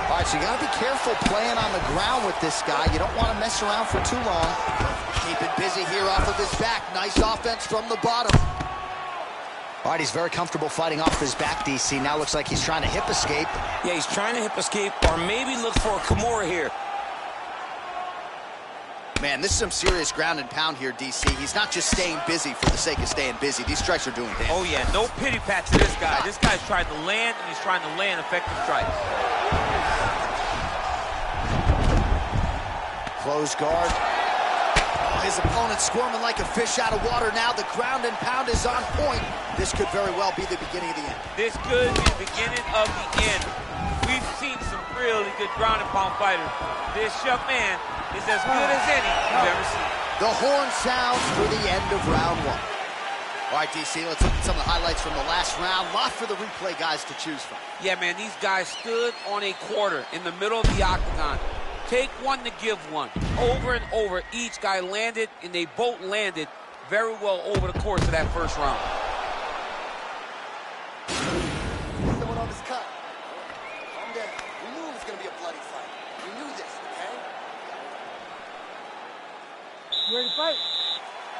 All right, so you got to be careful playing on the ground with this guy. You don't want to mess around for too long. Keep it busy here off of his back. Nice offense from the bottom. All right, he's very comfortable fighting off his back, DC. Now looks like he's trying to hip escape. Yeah, he's trying to hip escape or maybe look for a Kimura here. Man, this is some serious ground and pound here, DC. He's not just staying busy for the sake of staying busy. These strikes are doing damage. Oh, yeah, no pity pat to this guy. This guy's trying to land, and he's trying to land effective strikes. Close guard. Oh, his opponent's squirming like a fish out of water now. The ground and pound is on point. This could very well be the beginning of the end. This could be the beginning of the end. We've seen some really good ground and pound fighters. This young man is as good as any you've ever seen. The horn sounds for the end of round one. All right, DC, let's look at some of the highlights from the last round. Lot for the replay guys to choose from. Yeah, man, these guys stood on a quarter in the middle of the octagon. Take one to give one. Over and over, each guy landed, and they both landed very well over the course of that first round. Someone on this cut. Calm down. We knew it was going to be a bloody fight. We knew this, okay? You ready to fight?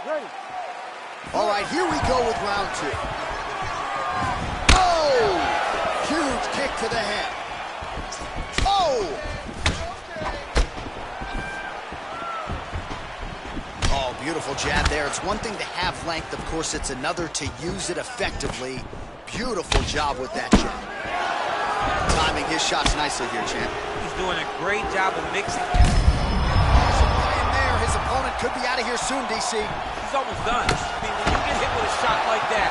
Ready. All right, here we go with round two. Oh! Huge kick to the head. Oh! Oh, beautiful jab there. It's one thing to have length. Of course, it's another to use it effectively. Beautiful job with that jab. Timing his shots nicely here, champ. He's doing a great job of mixing. And there, his opponent could be out of here soon, DC. He's almost done. I mean, when you get hit with a shot like that,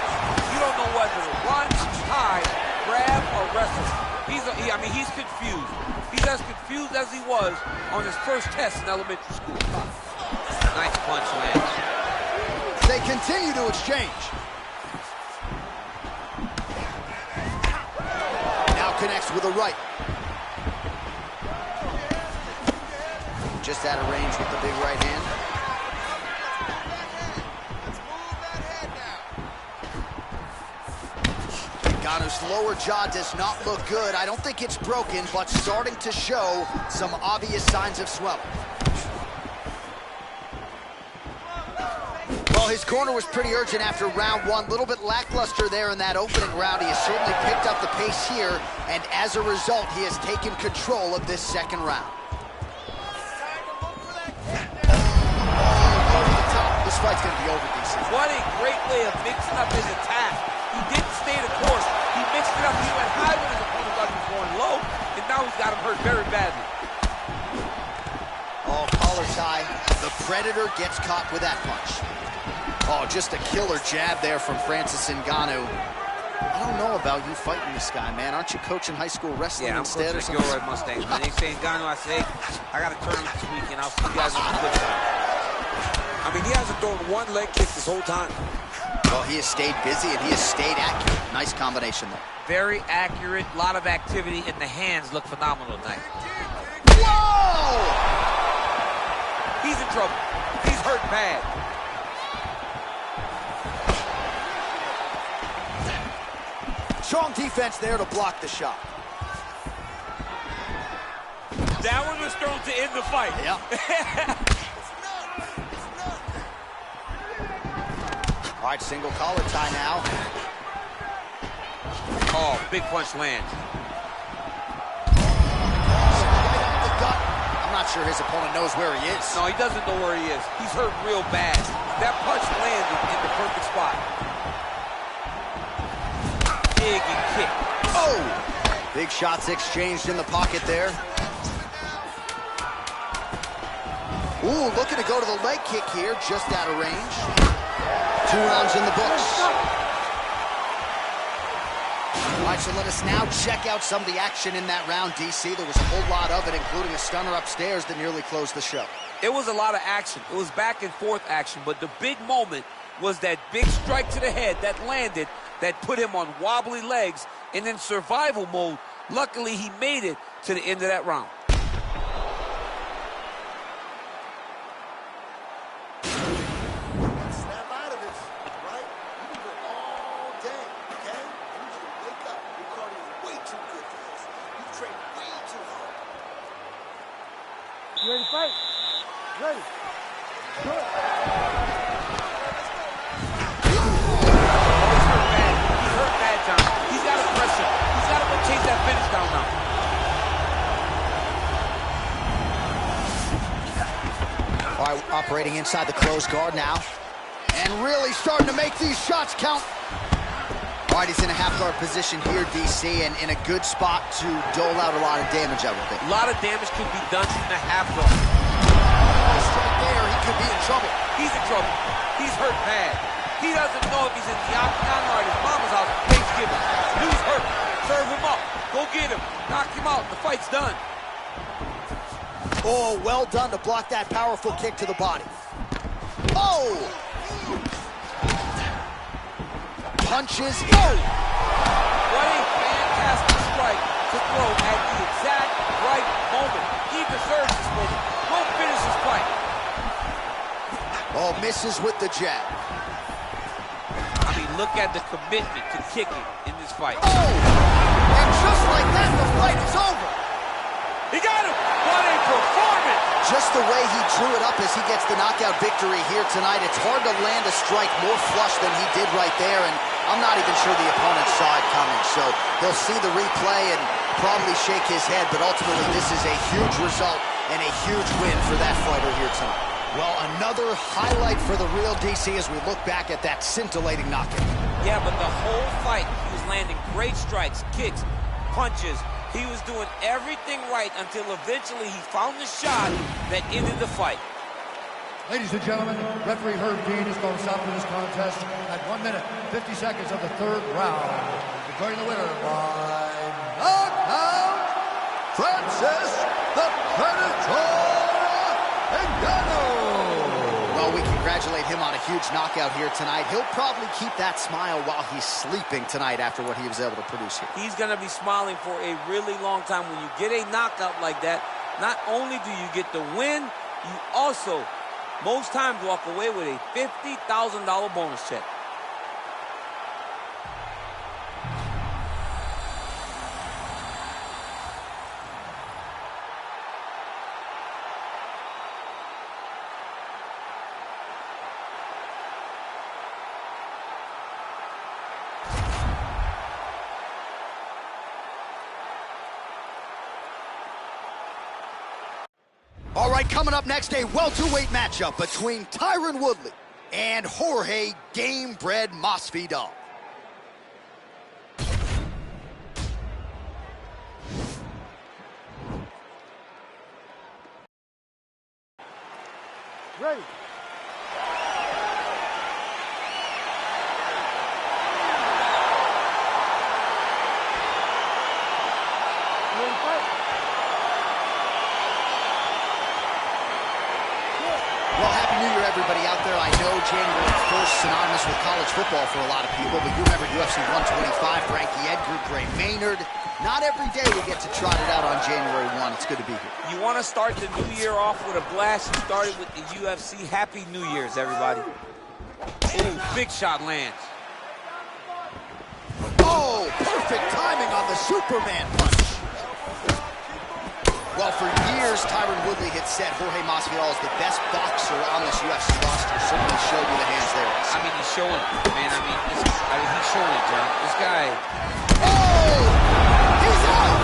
you don't know whether to run, hide, grab, or wrestle. He's confused. He's as confused as he was on his first test in elementary school. Nice punch lands. They continue to exchange. Now connects with a right. Just out of range with the big right hand. Ngannou's lower jaw does not look good. I don't think it's broken, but starting to show some obvious signs of swelling. Well, his corner was pretty urgent after round one. A little bit lackluster there in that opening round. He has certainly picked up the pace here, and as a result, he has taken control of this second round. This fight's going to be over, DC. What a great way of mixing up his attack. He didn't stay the course. He mixed it up. He went high when his opponent thought he was going low, and now he's got him hurt very badly. Oh, collar tie. The Predator gets caught with that punch. Oh, just a killer jab there from Francis Ngannou. I don't know about you fighting this guy, man. Aren't you coaching high school wrestling instead or something? Yeah, I'm coaching the Gilroy Mustangs. When they say Ngannou, I say, hey, I got a tournament this weekend. I'll see you guys on the flip side. I mean, he hasn't thrown one leg kick this whole time. Well, he has stayed busy and he has stayed accurate. Nice combination there. Very accurate, a lot of activity, and the hands look phenomenal tonight. Whoa! He's in trouble. He's He's hurt bad. Strong defense there to block the shot. That one was thrown to end the fight. Yep. All right, single collar tie now. Oh, big punch lands. The gut. I'm not sure his opponent knows where he is. No, he doesn't know where he is. He's hurt real bad. That punch landed in the perfect spot. Big and kick. Oh! Big shots exchanged in the pocket there. Ooh, looking to go to the leg kick here, just out of range. 2 rounds in the books. All right, so let us now check out some of the action in that round, DC. There was a whole lot of it, including a stunner upstairs that nearly closed the show. It was a lot of action. It was back and forth action, but the big moment was that big strike to the head that landed, that put him on wobbly legs, and in survival mode, luckily he made it to the end of that round. Snap out of this, right? You can go all day, okay? I need you to wake up. Your cardio is way too good for this. You've trained way too hard. You ready to fight? Ready. Good. He's hurt bad, John. He's got to press him. He's got to go chase that finish down now. All right, operating inside the closed guard now. And really starting to make these shots count. All right, he's in a half-guard position here, DC, and in a good spot to dole out a lot of damage, I would think. A lot of damage could be done from the half guard. Straight there, he could be in trouble. He's in trouble. He's hurt bad. He doesn't know if he's in the octagon or at his mama's house for Thanksgiving. He's hurt. Serve him up. Go get him. Knock him out. The fight's done. Oh, well done to block that powerful kick to the body. Oh! Punches. Oh! What a fantastic strike to throw at the exact right moment. He deserves this moment. Go finish this fight. Oh, misses with the jab. I mean, look at the commitment to kicking in this fight. Oh! And just like that, the fight is over. He got him. What a performance. Just the way he drew it up as he gets the knockout victory here tonight, it's hard to land a strike more flush than he did right there, and I'm not even sure the opponent saw it coming, so he'll see the replay and probably shake his head, but ultimately this is a huge result and a huge win for that fighter here tonight. Well, another highlight for the real DC as we look back at that scintillating knockout. Yeah, but the whole fight, he was landing great strikes, kicks, punches. He was doing everything right until eventually he found the shot that ended the fight. Ladies and gentlemen, referee Herb Dean is going to stop this contest at 1 minute, 50 seconds of the 3rd round. Declaring the winner by knockout, Francis the Predator Ngannou. Well, we congratulate him on a huge knockout here tonight. He'll probably keep that smile while he's sleeping tonight after what he was able to produce here. He's going to be smiling for a really long time. When you get a knockout like that, not only do you get the win, you also, most times, walk away with a $50,000 bonus check. All right, coming up next, a welterweight matchup between Tyron Woodley and Jorge Gamebred Masvidal. Ready. You ready to fight? Well, Happy New Year, everybody. everybody out there. I know January 1st synonymous with college football for a lot of people, but you remember UFC 125, Frankie Edgar, Gray Maynard. Not every day we get to trot it out on January 1. It's good to be here. You want to start the new year off with a blast? You started with the UFC. Happy New Year's, everybody. Ooh, big shot lands. Oh, perfect timing on the Superman punch. Well, for years, Tyron Woodley had said Jorge Masvidal is the best boxer on this UFC roster. Certainly showed you the hands there. I mean, he's showing it, man. He's showing it, John. This guy. Oh! He's out!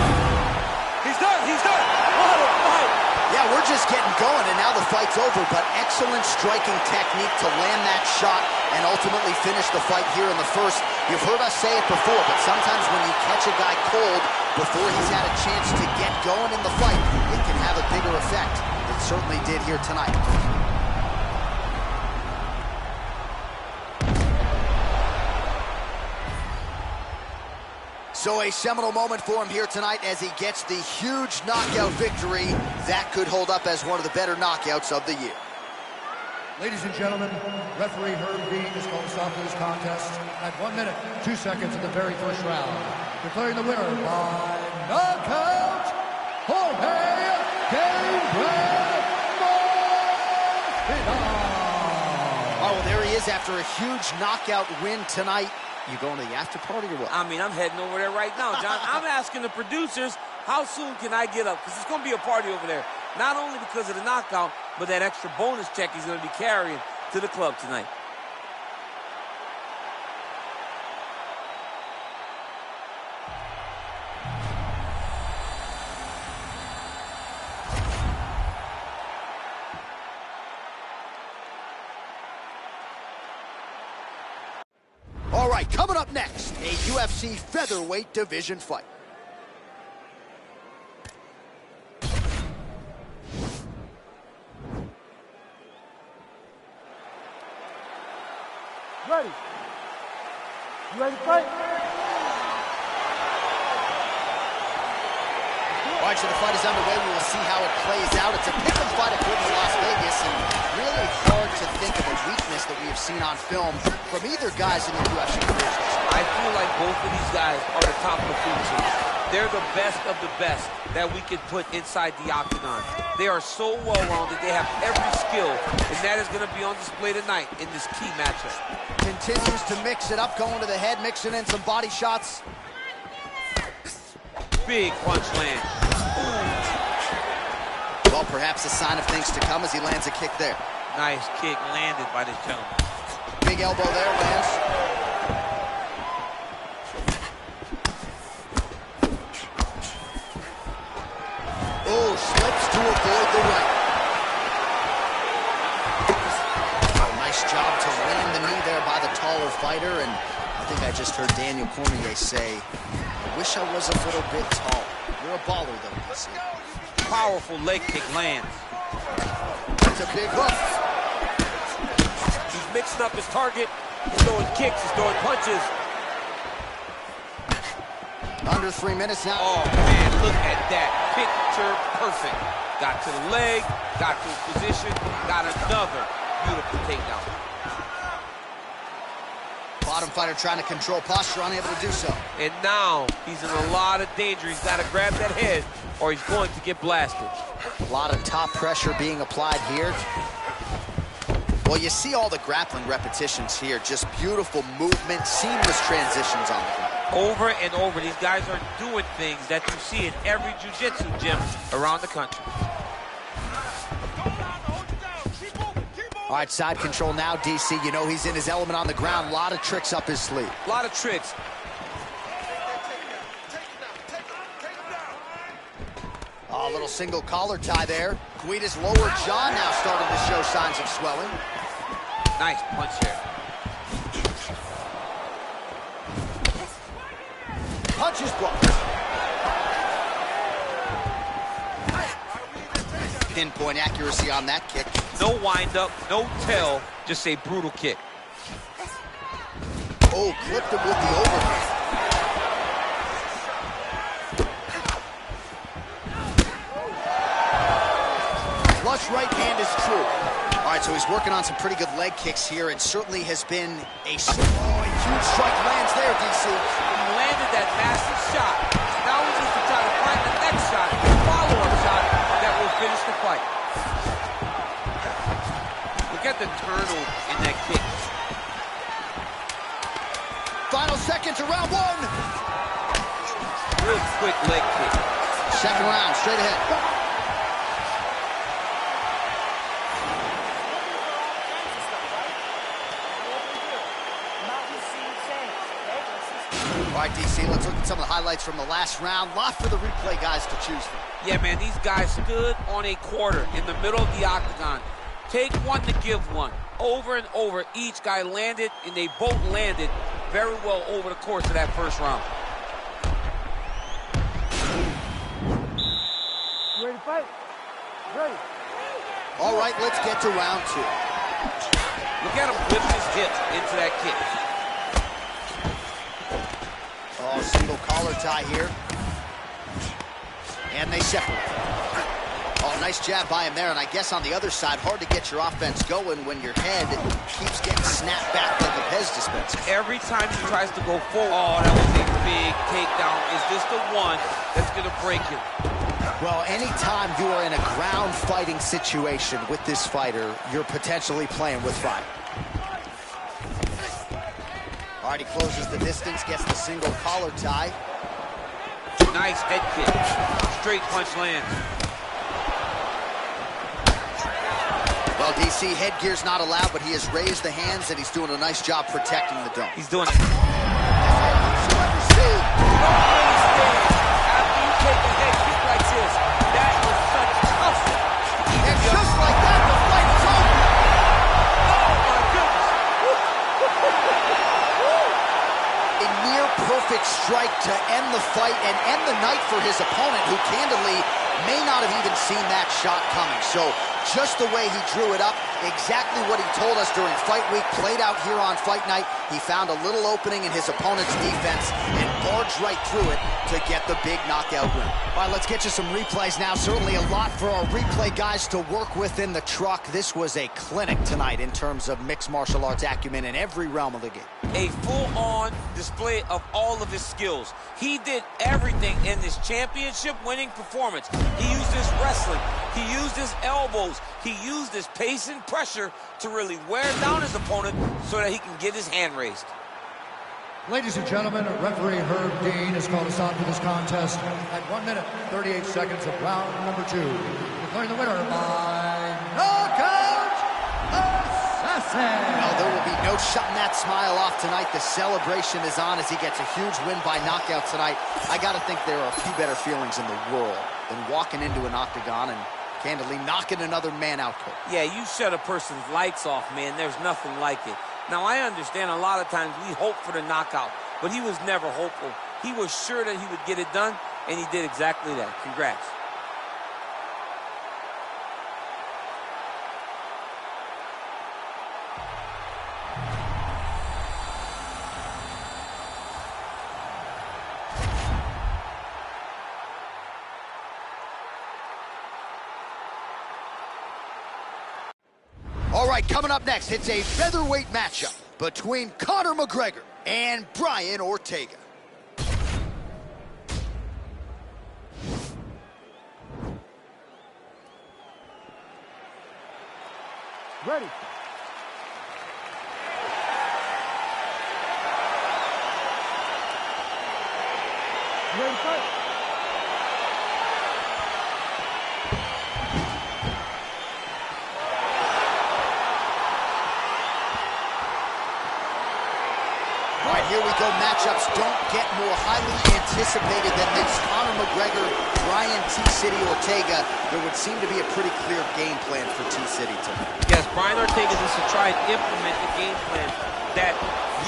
He's done! He's done! What a fight! Yeah, we're just getting going, and now the fight's over, but excellent striking technique to land that shot and ultimately finish the fight here in the first. You've heard us say it before, but sometimes when you catch a guy cold before he's had a chance to get going in the fight, it can have a bigger effect. It certainly did here tonight. So a seminal moment for him here tonight as he gets the huge knockout victory that could hold up as one of the better knockouts of the year. Ladies and gentlemen, referee Herb Dean has called a stop to this contest at 1 minute, 2 seconds of the very first round, declaring the winner by knockout, Jorge Masvidal. Oh, well, there he is after a huge knockout win tonight. You going to the after party or what? I mean, I'm heading over there right now, John. I'm asking the producers, how soon can I get up? Because it's going to be a party over there. Not only because of the knockout, but that extra bonus check he's going to be carrying to the club tonight. All right, coming up next, a UFC featherweight division fight. Ready? You ready to fight? All right, so the fight is underway. We will see how it plays out. It's a pick-em fight according to Las Vegas, and really hard to think of a weakness that we have seen on film from either guys in the UFC divisions. I feel like both of these guys are the top of the food chain. They're the best of the best that we could put inside the octagon. They are so well-rounded. They have every skill, and that is going to be on display tonight in this key matchup. Continues to mix it up, going to the head, mixing in some body shots. Big punch land. Well, perhaps a sign of things to come as he lands a kick there. Nice kick landed by this gentleman. Big elbow there, lands. Oh, slips to avoid the right. Oh, nice job to land the knee there by the taller fighter, and I think I just heard Daniel Cormier say, I wish I was a little bit tall. You're a baller, though, DC. Powerful leg kick lands. That's a big hook. He's mixing up his target. He's throwing kicks, he's throwing punches. Under 3 minutes now. Oh, man, look at that. Picture perfect. Got to the leg, got to his position, got another beautiful takedown. Bottom fighter trying to control posture, unable to do so. And now he's in a lot of danger. He's got to grab that head or he's going to get blasted. A lot of top pressure being applied here. Well, you see all the grappling repetitions here. Just beautiful movement, seamless transitions on the ground. Over and over, these guys are doing things that you see in every jiu-jitsu gym around the country. All right, side control now, DC. You know he's in his element on the ground. A lot of tricks up his sleeve. A lot of tricks. Oh, a little single collar tie there. Guida's lower jaw now starting to show signs of swelling. Nice punch here. Punches blocked. Pinpoint accuracy on that kick. No wind-up, no tell, just a brutal kick. Oh, clipped him with the overhand. Flush right hand is true. All right, so he's working on some pretty good leg kicks here. It certainly has been a huge strike lands there, DC. He landed that massive shot. Now we need to try to find the next shot, the follow-up shot that will finish the fight. Look at the turnover in that kick. Final seconds of round one. Real quick leg kick. Second round, straight ahead. All right, DC, let's look at some of the highlights from the last round. Lot for the replay guys to choose from. Yeah, man, these guys stood on a quarter in the middle of the octagon. Take one to give one. Over and over, each guy landed, and they both landed very well over the course of that first round. You ready to fight? Ready. All right, let's get to round two. Look at him whip his hip into that kick. Oh, single collar tie here. And they separate. Oh, nice jab by him there. And I guess on the other side, hard to get your offense going when your head keeps getting snapped back like a Pez dispenser. Every time he tries to go forward, oh, that was a big takedown. Is this the one that's going to break him? Well, anytime you are in a ground fighting situation with this fighter, you're potentially playing with fire. All right, he closes the distance, gets the single collar tie. Nice head kick. Straight punch lands. Well, DC, headgear's not allowed, but he has raised the hands, and he's doing a nice job protecting the dome. He's doing it. After you take a head kick like this, that is such tough. And just like that, the fight is over. Oh, my goodness. A near perfect strike to end the fight and end the night for his opponent, who candidly may not have even seen that shot coming. So just the way he drew it up, exactly what he told us during fight week, played out here on fight night. He found a little opening in his opponent's defense and barged right through it to get the big knockout win. All right, let's get you some replays now. Certainly a lot for our replay guys to work with in the truck. This was a clinic tonight in terms of mixed martial arts acumen in every realm of the game. A full-on display of all of his skills. He did everything in this championship-winning performance. He used his wrestling. He used his elbows. He used his pace and pressure to really wear down his opponent so that he can get his hand raised. Ladies and gentlemen, referee Herb Dean has called us on for this contest at 1 minute, 38 seconds of round number 2. Declaring the winner by knockout assassin. No, there will be no shutting that smile off tonight. The celebration is on as he gets a huge win by knockout tonight. I got to think there are a few better feelings in the world than walking into an octagon and candidly knocking another man out cold. Yeah, you shut a person's lights off, man. There's nothing like it. Now, I understand a lot of times we hope for the knockout, but he was never hopeful. He was sure that he would get it done, and he did exactly that. Congrats. All right, coming up next, it's a featherweight matchup between Conor McGregor and Brian Ortega. Ready. You ready to fight? All right, here we go. Matchups don't get more highly anticipated than this. Conor McGregor, Brian T-City Ortega. There would seem to be a pretty clear game plan for T-City tonight. Yes, Brian Ortega needs to try and implement the game plan that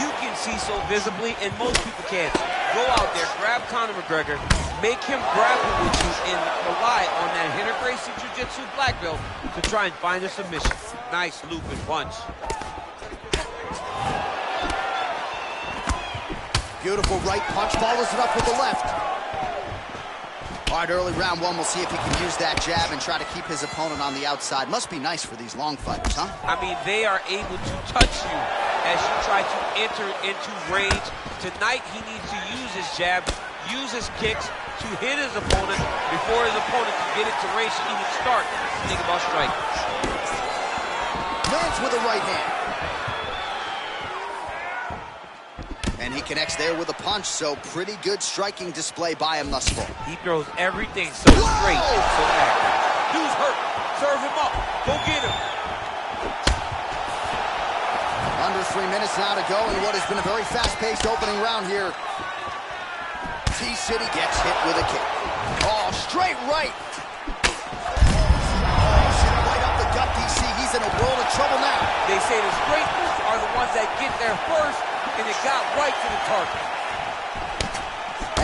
you can see so visibly and most people can't. Go out there, grab Conor McGregor, make him grapple with you, and rely on that Rener Gracie Jiu-Jitsu black belt to try and find a submission. Nice looping punch. Beautiful right punch, follows it up with the left. All All right, early round one, we'll see if he can use that jab and try to keep his opponent on the outside. Must be nice for these long fighters, huh? I mean, they are able to touch you as you try to enter into range. Tonight, he needs to use his jab, use his kicks to hit his opponent before his opponent can get into range to even start. Think about striking. Lands with a right hand. And he connects there with a punch, so pretty good striking display by him thus far. He throws everything so straight and so accurate. Dude's hurt. Serve him up. Go get him. Under 3 minutes now to go in what has been a very fast-paced opening round here. T-City gets hit with a kick. Oh, straight right. Oh, sitting right up the gut, DC. He's in a world of trouble now. They say the straight moves are the ones that get there first, and it got right to the target.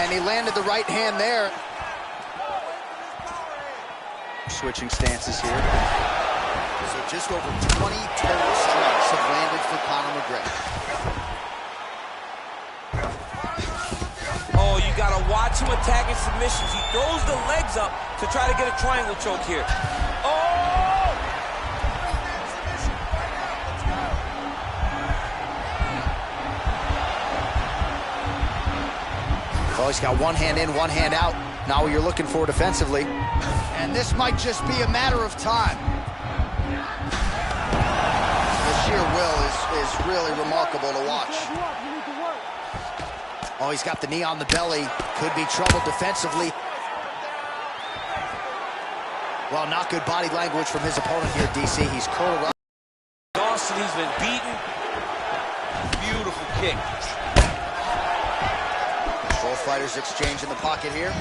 And he landed the right hand there. Switching stances here. So just over 20 total strikes have landed for Conor McGregor. Oh, you gotta watch him attacking submissions. He throws the legs up to try to get a triangle choke here. Oh! Oh, he's got one hand in, one hand out. Now what you're looking for defensively. And this might just be a matter of time. The sheer will is really remarkable to watch. Oh, he's got the knee on the belly. Could be trouble defensively. Well, not good body language from his opponent here, DC. He's curled up. Dawson, he's been beaten. Beautiful kick. Both fighters exchange in the pocket here.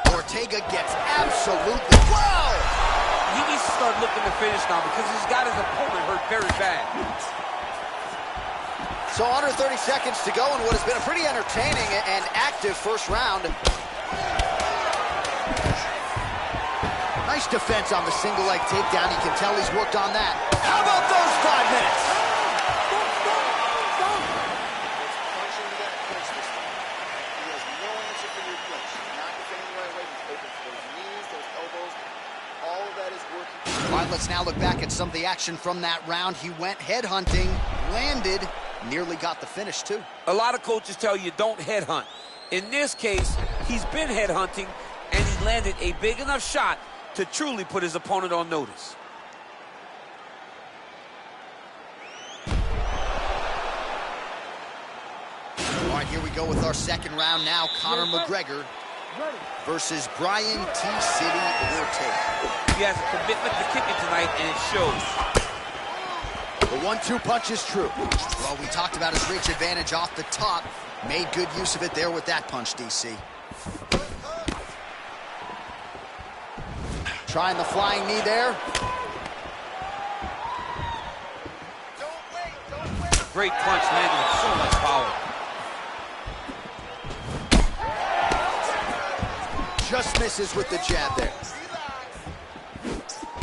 Ortega gets absolutely... Whoa! He needs to start looking to finish now because he's got his opponent hurt very bad. So under 30 seconds to go in what has been a pretty entertaining and active first round. Nice defense on the single leg takedown. You can tell he's worked on that. How about those 5 minutes? All right, let's now look back at some of the action from that round. He went headhunting, landed, nearly got the finish, too. A lot of coaches tell you don't headhunt. In this case, he's been headhunting, and he landed a big enough shot to truly put his opponent on notice. All right, here we go with our second round now. Conor McGregor versus Brian T-City Ortega. He has a commitment to kicking tonight, and it shows. The 1-2 punch is true. Well, we talked about his reach advantage off the top. Made good use of it there with that punch, DC. Trying the flying knee there. Great punch landed with so much power. Just misses with the jab there.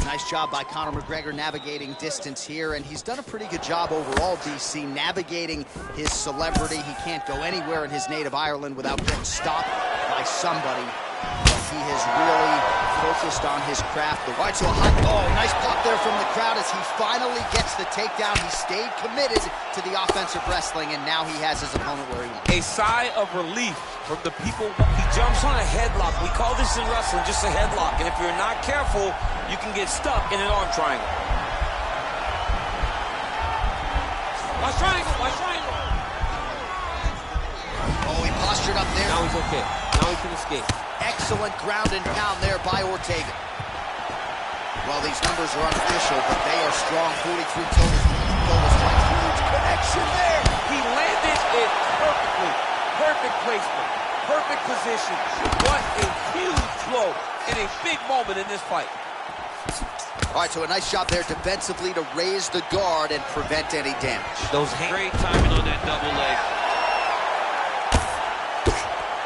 Nice job by Conor McGregor navigating distance here, and he's done a pretty good job overall, DC, navigating his celebrity. He can't go anywhere in his native Ireland without getting stopped by somebody. But he has really focused on his craft. The right to a hot, nice pop there from the crowd as he finally gets the takedown. He stayed committed to the offensive wrestling, and now he has his opponent where he wants. A sigh of relief from the people. He jumps on a headlock. We call this in wrestling just a headlock, and if you're not careful, you can get stuck in an arm triangle. Watch triangle, watch triangle. Oh, he postured up there. Now he's okay. Now he can escape. Excellent ground and pound there by Ortega. Well, these numbers are unofficial, but they are strong. 43 total strikes. Huge connection there. He landed it perfectly. Perfect placement. Perfect position. What a huge blow in a big moment in this fight. All right, so a nice job there defensively to raise the guard and prevent any damage. Those great timing on that double leg.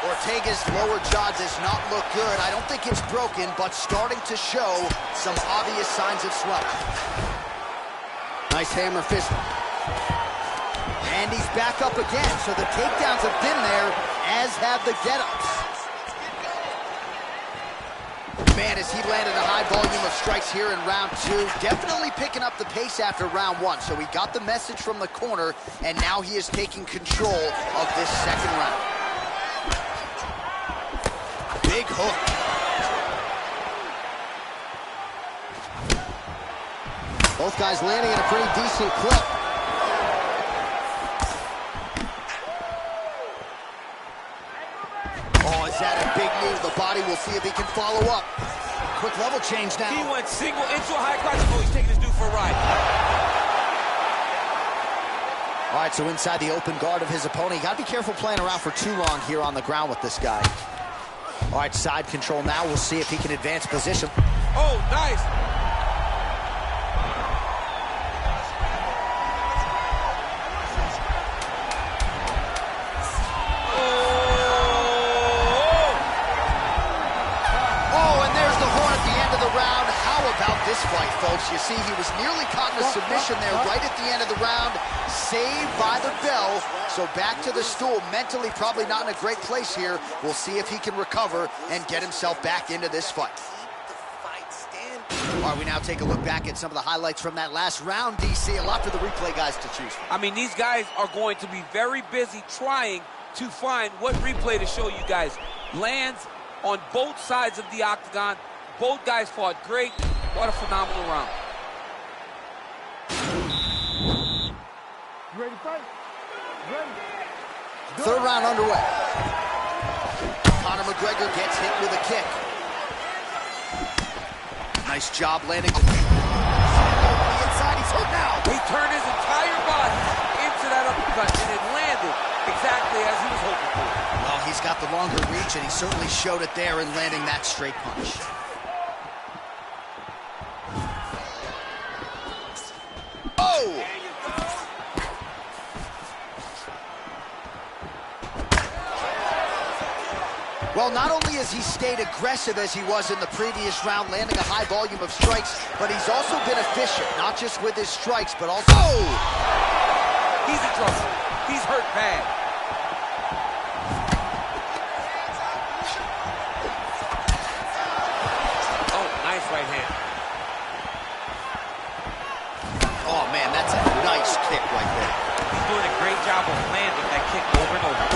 Ortega's lower jaw does not look good. I don't think it's broken, but starting to show some obvious signs of swelling. Nice hammer fist. And he's back up again, so the takedowns have been there, as have the get-ups. Man, as he landed a high volume of strikes here in round 2, definitely picking up the pace after round 1. So he got the message from the corner, and now he is taking control of this second round. Big hook. Both guys landing at a pretty decent clip. Oh, is that a big knee? The body, will see if he can follow up. Quick level change now. He went single into a high crotch. Oh, he's taking his dude for a ride. All right, so inside the open guard of his opponent. You got to be careful playing around for too long here on the ground with this guy. All right, side control now. We'll see if he can advance position. Oh, nice. This fight, folks, you see he was nearly caught in a submission there right at the end of the round, saved by the bell. So back to the stool, mentally probably not in a great place here. We'll see if he can recover and get himself back into this fight. All right, we now take a look back at some of the highlights from that last round, DC. A lot for the replay guys to choose from. I mean, these guys are going to be very busy trying to find what replay to show you guys. Lands on both sides of the octagon. Both guys fought great. What a phenomenal round. You ready to fight? Ready. Third round underway. Conor McGregor gets hit with a kick. Nice job landing. On the inside, he's hurt now. He turned his entire body into that uppercut, and it landed exactly as he was hoping for. Well, he's got the longer reach, and he certainly showed it there in landing that straight punch. Well, not only has he stayed aggressive as he was in the previous round, landing a high volume of strikes, but he's also been efficient, not just with his strikes, but also... Oh! He's in trouble. He's hurt bad. Oh, nice right hand. Oh, man, that's a nice kick right there. He's doing a great job of landing that kick over and over.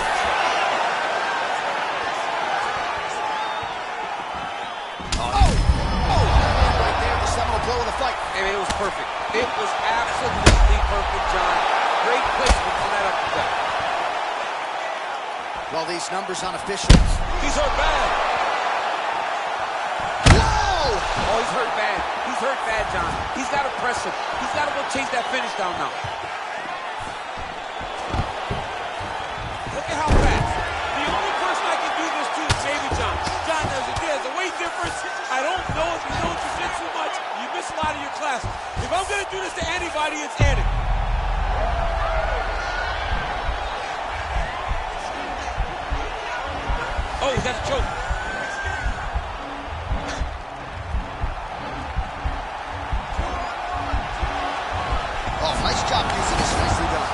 Blow of the fight. I mean, it was perfect. It was absolutely perfect, John. Great placement on that uppercut. Well, these numbers unofficial. He's hurt bad. Whoa! Oh, he's hurt bad. He's hurt bad, John. He's got to press him. He's got to go chase that finish down now. Look at how fast. The only person I can do this to is Baby John. John, there's a weight difference. I don't know if you know jiu-jitsu much. You miss a lot of your classes. If I'm going to do this to anybody, it's Eddie. Oh, he's got a choke. Oh, nice job using this. Nicely done.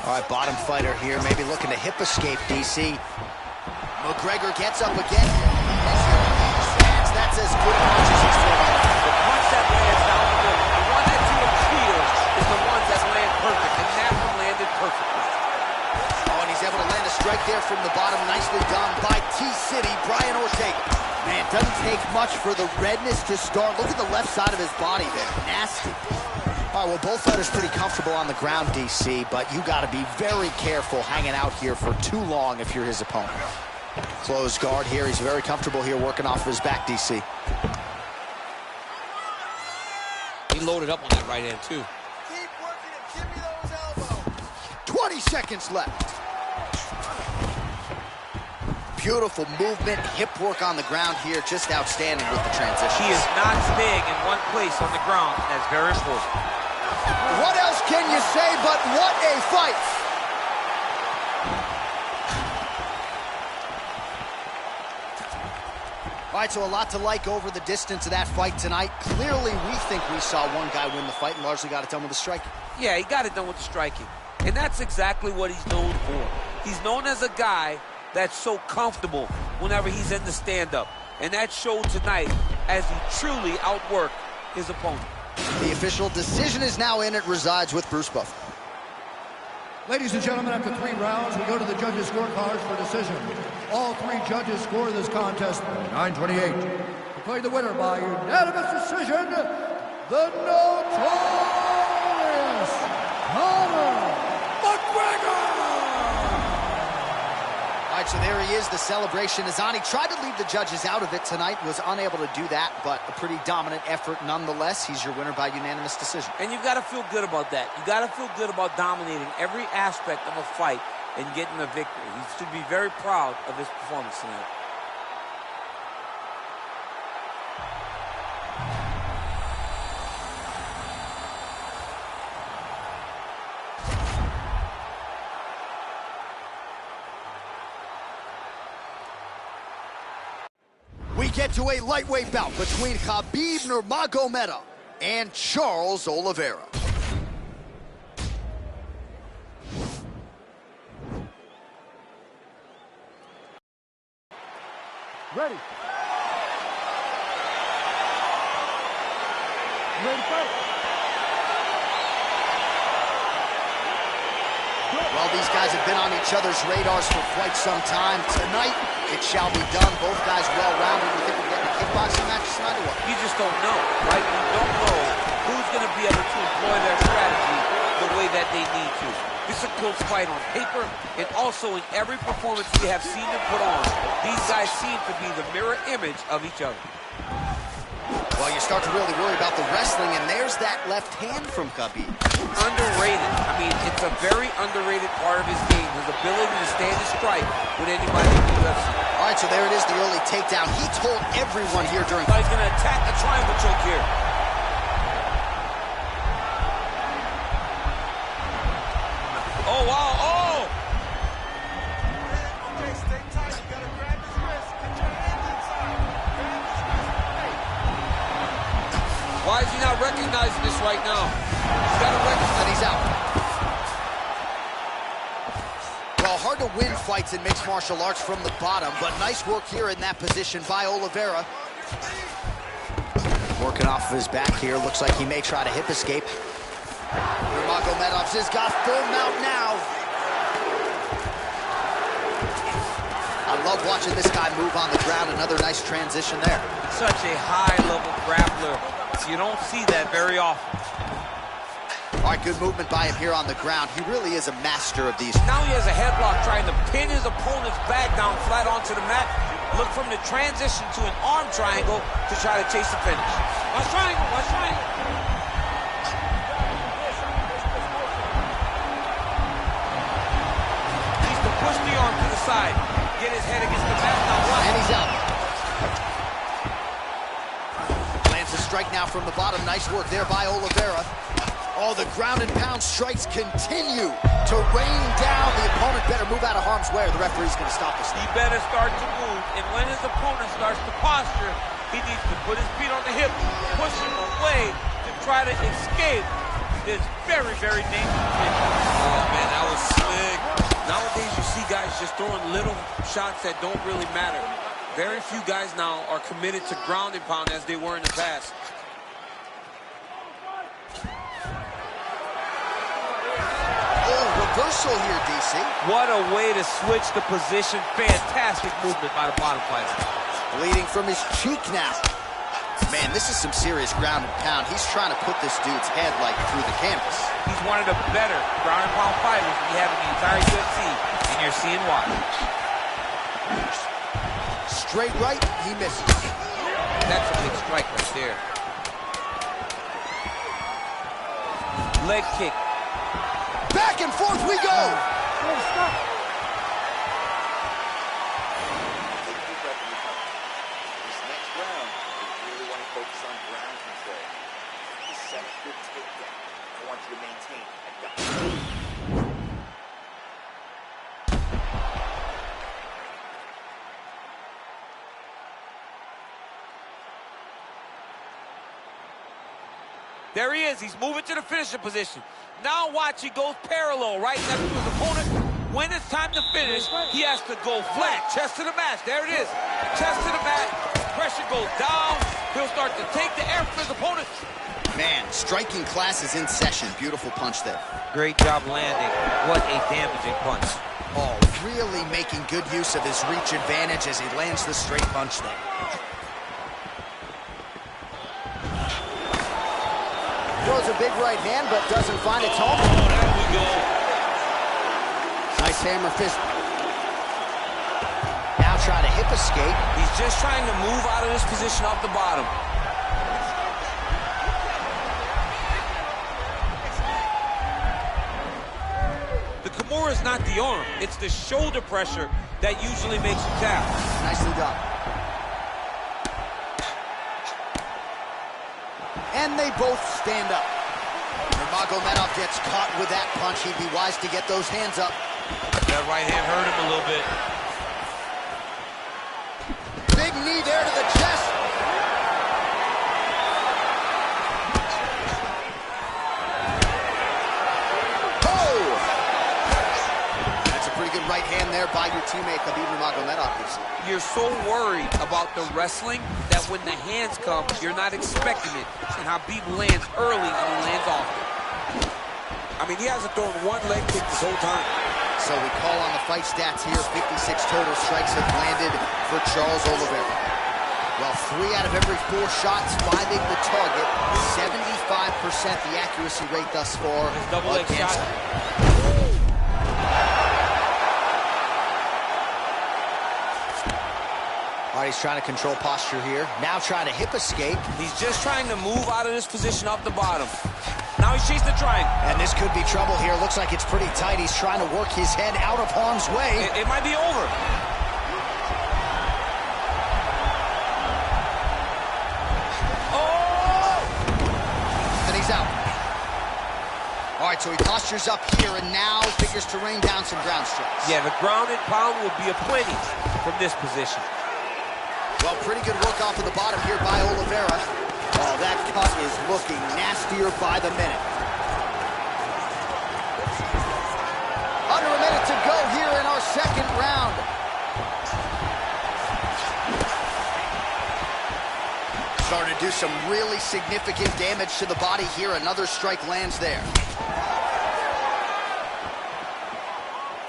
All right, bottom fighter here, maybe looking to hip escape, DC. McGregor gets up again. That's as good a punch as he's thrown. The punch that lands down the middle, the one that you appeal is the ones that land perfect, and that one landed perfectly. Oh, and he's able to land a strike there from the bottom. Nicely done by T-City, Brian Ortega. Man, doesn't take much for the redness to start. Look at the left side of his body there. Nasty. All right, well, both fighters pretty comfortable on the ground, DC, but you got to be very careful hanging out here for too long if you're his opponent. Closed guard here. He's very comfortable here working off of his back, DC. He loaded up on that right hand, too. Keep working and give me those elbows. 20 seconds left. Beautiful movement, hip work on the ground here. Just outstanding with the transition. He is not staying in one place on the ground. That's very important. What else can you say but what a fight? All right, so a lot to like over the distance of that fight tonight. Clearly, we think we saw one guy win the fight and largely got it done with the striking. Yeah, he got it done with the striking. And that's exactly what he's known for. He's known as a guy that's so comfortable whenever he's in the stand-up. And that showed tonight as he truly outworked his opponent. The official decision is now in. It resides with Bruce Buffer. Ladies and gentlemen, after 3 rounds, we go to the judges' scorecards for decision. All 3 judges score this contest 9-28. Declared the winner by unanimous decision, the notorious Conor McGregor! All right, so there he is. The celebration is on. He tried to leave the judges out of it tonight, was unable to do that, but a pretty dominant effort nonetheless. He's your winner by unanimous decision. And you've got to feel good about that. You got to feel good about dominating every aspect of a fight and getting a victory. He should be very proud of his performance tonight. We get to a lightweight bout between Khabib Nurmagomedov and Charles Oliveira. Ready. Ready to fight. Well, these guys have been on each other's radars for quite some time. Tonight, it shall be done. Both guys well-rounded. You think we're getting a kickboxing match tonight or what? You just don't know, right? You don't know who's going to be able to employ their strategy the way that they need to. This is a close fight on paper, and also in every performance we have seen them put on. These guys seem to be the mirror image of each other. Well, you start to really worry about the wrestling, and there's that left hand from Khabib. Underrated. I mean, it's a very underrated part of his game, his ability to stand and strike with anybody in the UFC. All right, so there it is, the early takedown. He told everyone here during... He's going to attack a triangle choke here. Oh, wow, oh! Okay, stay tight. You gotta grab his wrist. Get your hands inside. Grab his wrist. Why is he not recognizing this right now? He's got to recognize. And he's out. Well, hard to win fights in mixed martial arts from the bottom, but nice work here in that position by Oliveira. Working off of his back here. Looks like he may try to hip escape. Nurmagomedov has got full mount now. I love watching this guy move on the ground. Another nice transition there. Such a high-level grappler. You don't see that very often. All right, good movement by him here on the ground. He really is a master of these. Now he has a headlock trying to pin his opponent's back down flat onto the mat. Look from the transition to an arm triangle to try to chase the finish. Watch triangle, watch triangle. Needs to push the arm to the side. Get his head against the mat now. Watch. And he's out. Lands a strike now from the bottom. Nice work there by Oliveira. Oh, the ground and pound strikes continue to rain down. The opponent better move out of harm's way or the referee's going to stop this. He better start to move, and when his opponent starts to posture, he needs to put his feet on the hip, push him away to try to escape this very, very dangerous kick. Oh, man, that was slick. Nowadays, you see guys just throwing little shots that don't really matter. Very few guys now are committed to ground and pound as they were in the past. Reversal here, DC. What a way to switch the position. Fantastic movement by the bottom fighter. Bleeding from his cheek now. Man, this is some serious ground and pound. He's trying to put this dude's head like through the canvas. He's one of the better ground and pound fighters we have in the entire UFC, and you're seeing why. Straight right, he misses. That's a big strike right there. Leg kick. Back and forth we go. Oh, stop. Take a deep breath and recover. This next round, you really want to focus on ground control. Just set up your takedown. I want you to maintain that dominance. There he is. He's moving to the finishing position. Now watch, he goes parallel right next to his opponent. When it's time to finish, he has to go flat, chest to the mat. There it is. Chest to the mat. Pressure goes down. He'll start to take the air from his opponent. Man, striking class is in session. Beautiful punch there. Great job landing. What a damaging punch. Oh, really making good use of his reach advantage as he lands the straight punch there. Throws a big right hand, but doesn't find its home. Oh, there we go. Nice hammer fist. Now trying to hip escape. He's just trying to move out of this position off the bottom. The Kimura is not the arm. It's the shoulder pressure that usually makes him tap. Nicely done. And they both stand up. Nurmagomedov gets caught with that punch. He'd be wise to get those hands up. That right hand hurt him a little bit. Big knee there to the chest. Oh! That's a pretty good right hand there by your teammate, Khabib Nurmagomedov. You're so worried about the wrestling that when the hands come, you're not expecting it. And Khabib lands early and he lands off. I mean, he hasn't thrown one leg kick this whole time. So we call on the fight stats here. 56 total strikes have landed for Charles Oliveira. Well, 3 out of every 4 shots finding the target. 75% the accuracy rate thus far. His double leg shot. All right, he's trying to control posture here. Now trying to hip escape. He's just trying to move out of this position off the bottom. Now he's chasing the triangle. And this could be trouble here. Looks like it's pretty tight. He's trying to work his head out of harm's way. It might be over. Oh! And he's out. All right, so he postures up here and now figures to rain down some ground strikes. Yeah, the ground and pound will be aplenty from this position. Well, pretty good work off of the bottom here by Oliveira. Oh, that cut is looking nastier by the minute. Under a minute to go here in our second round. Starting to do some really significant damage to the body here. Another strike lands there.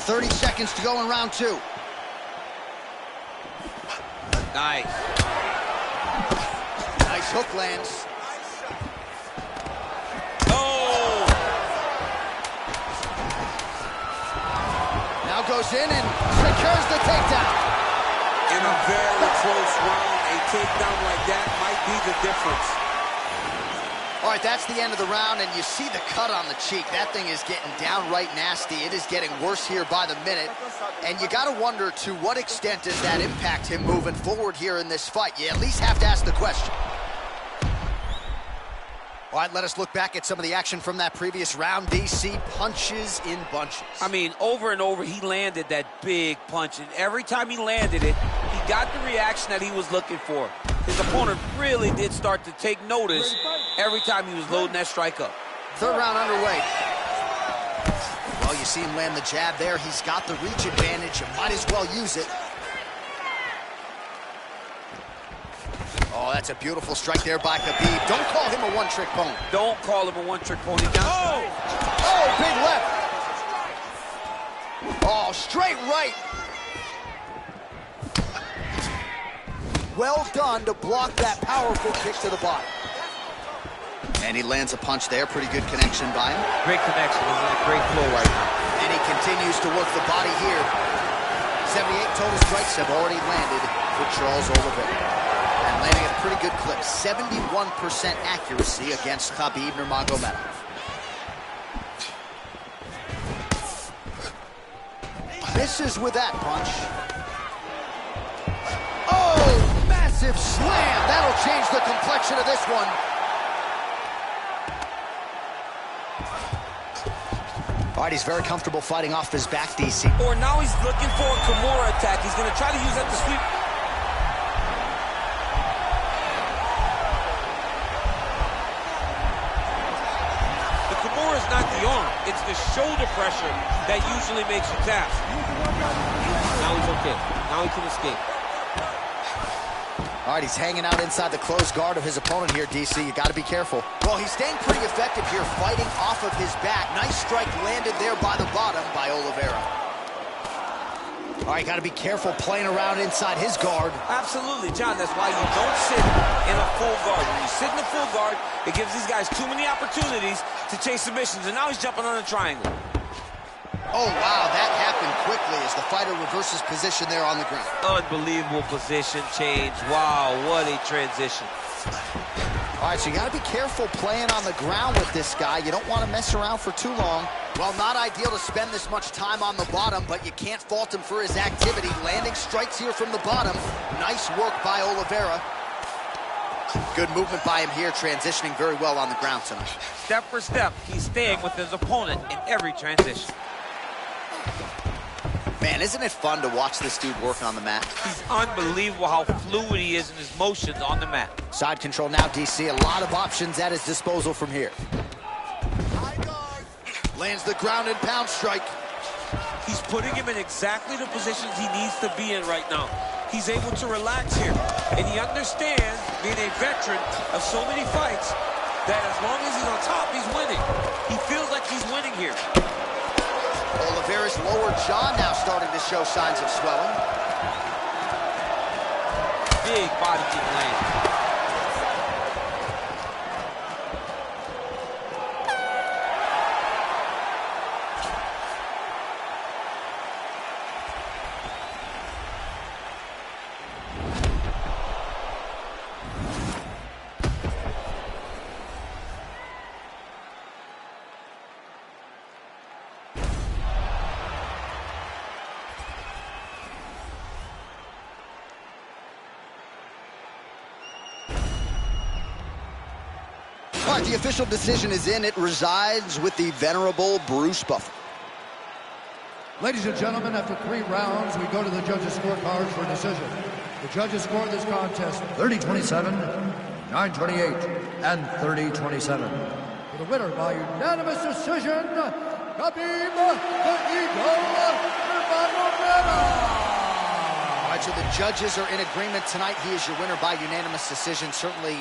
30 seconds to go in round 2. Nice. Nice hook lands. Oh! Now goes in and secures the takedown. In a very close round, a takedown like that might be the difference. All right, that's the end of the round, and you see the cut on the cheek. That thing is getting downright nasty. It is getting worse here by the minute. And you got to wonder, to what extent does that impact him moving forward here in this fight? You at least have to ask the question. All right, let us look back at some of the action from that previous round. DC punches in bunches. I mean, over and over, he landed that big punch. And every time he landed it, he got the reaction that he was looking for. His opponent really did start to take notice every time he was loading that strike up. Third round underway. Well, you see him land the jab there. He's got the reach advantage. You might as well use it. Oh, that's a beautiful strike there by Khabib. Don't call him a one-trick pony. Don't call him a one-trick pony. Oh! Oh, big left. Oh, straight right. Well done to block that powerful kick to the body. And he lands a punch there. Pretty good connection by him. Great connection. He's in a great flow right now. And he continues to work the body here. 78 total strikes have already landed for Charles Oliveira. And landing at a pretty good clip. 71% accuracy against Khabib Nurmagomedov. Misses with that punch. Oh, massive slam. That'll change the complexion of this one. All right, he's very comfortable fighting off his back, DC. Or now he's looking for a Kimura attack. He's going to try to use that to sweep. the arm. It's the shoulder pressure that usually makes you tap. Now he's okay. Now he can escape. All right, he's hanging out inside the closed guard of his opponent here, DC. You got to be careful. Well, he's staying pretty effective here, fighting off of his back. Nice strike landed there by the bottom by Oliveira. All right, got to be careful playing around inside his guard. Absolutely, John. That's why you don't sit in a full guard. When you sit in a full guard, it gives these guys too many opportunities to chase submissions. And now he's jumping on a triangle. Oh, wow, that happened quickly as the fighter reverses position there on the ground. Unbelievable position change. Wow, what a transition. All right, so you got to be careful playing on the ground with this guy. You don't want to mess around for too long. Well, not ideal to spend this much time on the bottom, but you can't fault him for his activity. Landing strikes here from the bottom. Nice work by Oliveira. Good movement by him here, transitioning very well on the ground tonight. Step for step, he's staying with his opponent in every transition. Man, isn't it fun to watch this dude work on the mat? He's unbelievable how fluid he is in his motions on the mat. Side control now, DC. A lot of options at his disposal from here. Lands the ground and pound strike. He's putting him in exactly the positions he needs to be in right now. He's able to relax here. And he understands, being a veteran of so many fights, that as long as he's on top, he's winning. He feels like he's winning here. Oliveira's lower jaw now starting to show signs of swelling. Big body kick land. All right, the official decision is in. It resides with the venerable Bruce Buffer. Ladies and gentlemen, after 3 rounds, we go to the judges' scorecards for decision. The judges scored this contest 30-27, 9-28, and 30-27. For the winner by unanimous decision, Khabib the Eagle Nurmagomedov. All right, so the judges are in agreement tonight. He is your winner by unanimous decision. Certainly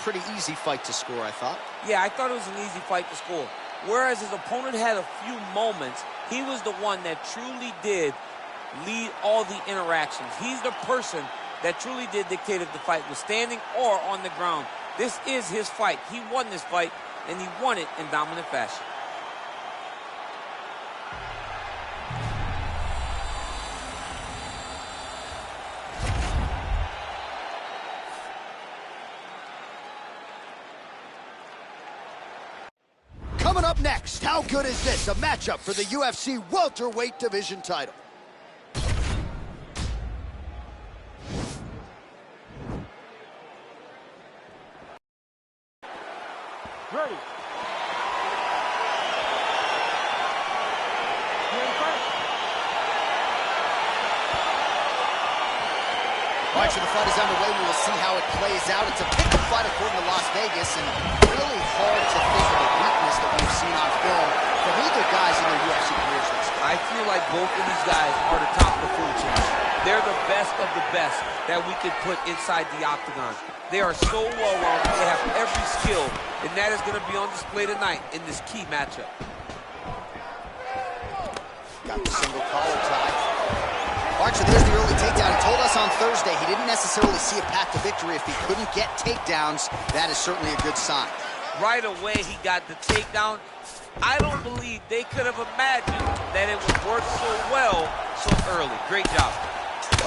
pretty easy fight to score, I thought. Yeah, I thought it was an easy fight to score. Whereas his opponent had a few moments, he was the one that truly did lead all the interactions. He's the person that truly did dictate if the fight was standing or on the ground. This is his fight. He won this fight, and he won it in dominant fashion. Coming up next, how good is this? A matchup for the UFC welterweight division title. Ready. All right, so the fight is underway. We will see how it plays out. It's a pick-up fight according to Las Vegas, and really hard to think of a weakness that we've seen on film from either guys in their UFC careers this year. I feel like both of these guys are the top of the food chain. They're the best of the best that we could put inside the octagon. They are so well-rounded. They have every skill, and that is going to be on display tonight in this key matchup. Got the single collar tie. All right, so there's the early takedown. He told us on Thursday he didn't necessarily see a path to victory if he couldn't get takedowns. That is certainly a good sign. Right away, he got the takedown. I don't believe they could have imagined that it would work so well so early. Great job.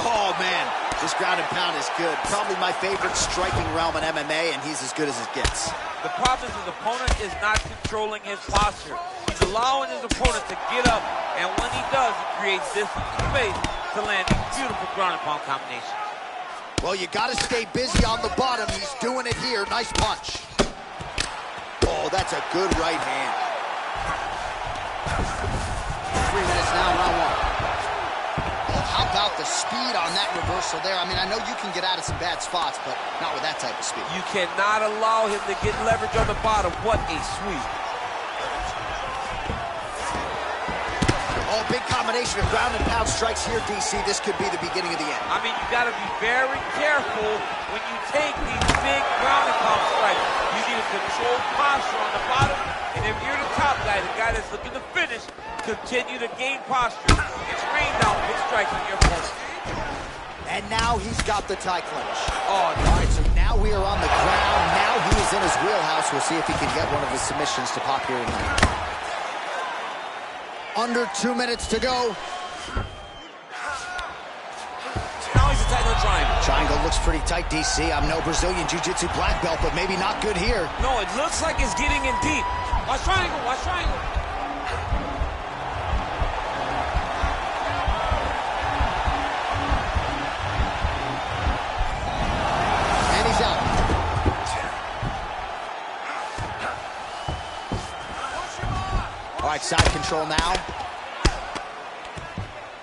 Oh, man, this ground and pound is good. Probably my favorite striking realm in MMA, and he's as good as it gets. The problem is his opponent is not controlling his posture. He's allowing his opponent to get up, and when he does, he creates distance and space to land these beautiful ground and pound combinations. Well, you got to stay busy on the bottom. He's doing it here. Nice punch. Oh, that's a good right hand. 3 minutes now, round 1. Oh, how about the speed on that reversal there? I mean, I know you can get out of some bad spots, but not with that type of speed. You cannot allow him to get leverage on the bottom. What a sweep. big combination of ground and pound strikes here, DC. This could be the beginning of the end. I mean, you got to be very careful when you take these big ground and pound strikes. You need a controlled posture on the bottom, and if you're the top guy, the guy that's looking to finish, continue to gain posture. It's rain down big strikes on your opponent. And now he's got the tie clinch. Oh, All right, so now we are on the ground. Now he is in his wheelhouse. We'll see if he can get one of his submissions to pop here tonight. Under 2 minutes to go. now he's attacking the triangle. Triangle looks pretty tight, DC. I'm no Brazilian Jiu-Jitsu black belt, but maybe not good here. No, it looks like it's getting in deep. Watch triangle, watch triangle. And he's out. All right, side control now.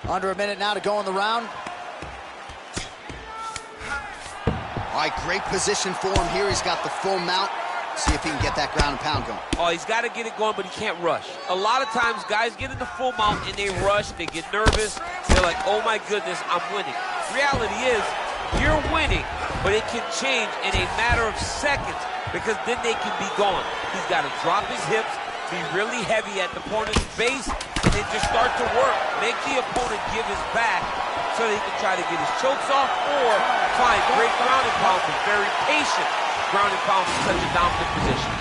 Under a minute now to go in the round. All right, great position for him here. He's got the full mount. See if he can get that ground and pound going. Oh, he's got to get it going, but he can't rush. A lot of times, guys get in the full mount and they rush, they get nervous. They're like, oh my goodness, I'm winning. Reality is, you're winning, but it can change in a matter of seconds because then they can be gone. He's got to drop his hips, be really heavy at the opponent's base, and then just start to work. Make the opponent give his back so that he can try to get his chokes off or find great ground and pound, but very patient ground and pound from such a dominant position.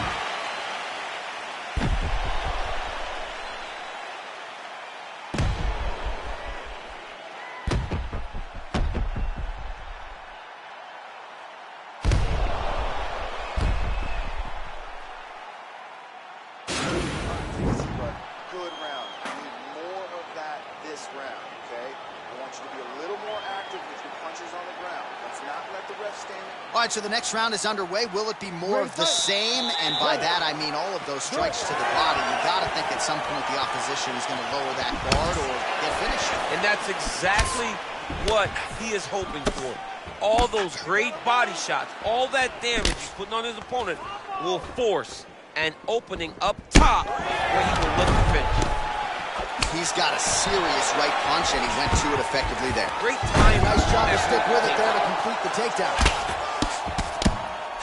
Good round. You need more of that this round, okay? I want you to be a little more active with your punches on the ground. Let's not let the ref stand. All right, so the next round is underway. Will it be more of the same? And by that, I mean all of those strikes to the body. You got to think at some point the opposition is going to lower that guard or get finished. And that's exactly what he is hoping for. All those great body shots, all that damage he's putting on his opponent will force an opening up top where he will look to finish. He's got a serious right punch, and he went to it effectively there. Great time. Nice job to stick with it there to complete the takedown.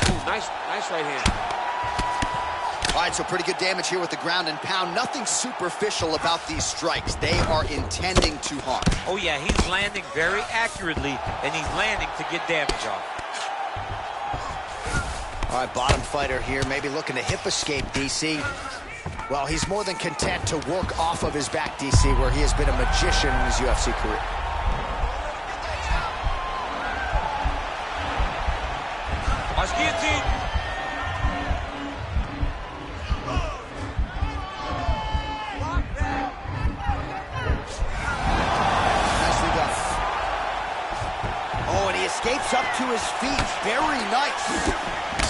Ooh, nice right hand. All right, so pretty good damage here with the ground and pound. Nothing superficial about these strikes. They are intending to harm. Oh yeah, he's landing very accurately, and he's landing to get damage off. All right, bottom fighter here, maybe looking to hip escape, DC. Well, he's more than content to work off of his back, DC, where he has been a magician in his UFC career. Watch guillotine. Nicely done. Oh, and he escapes up to his feet. Very nice.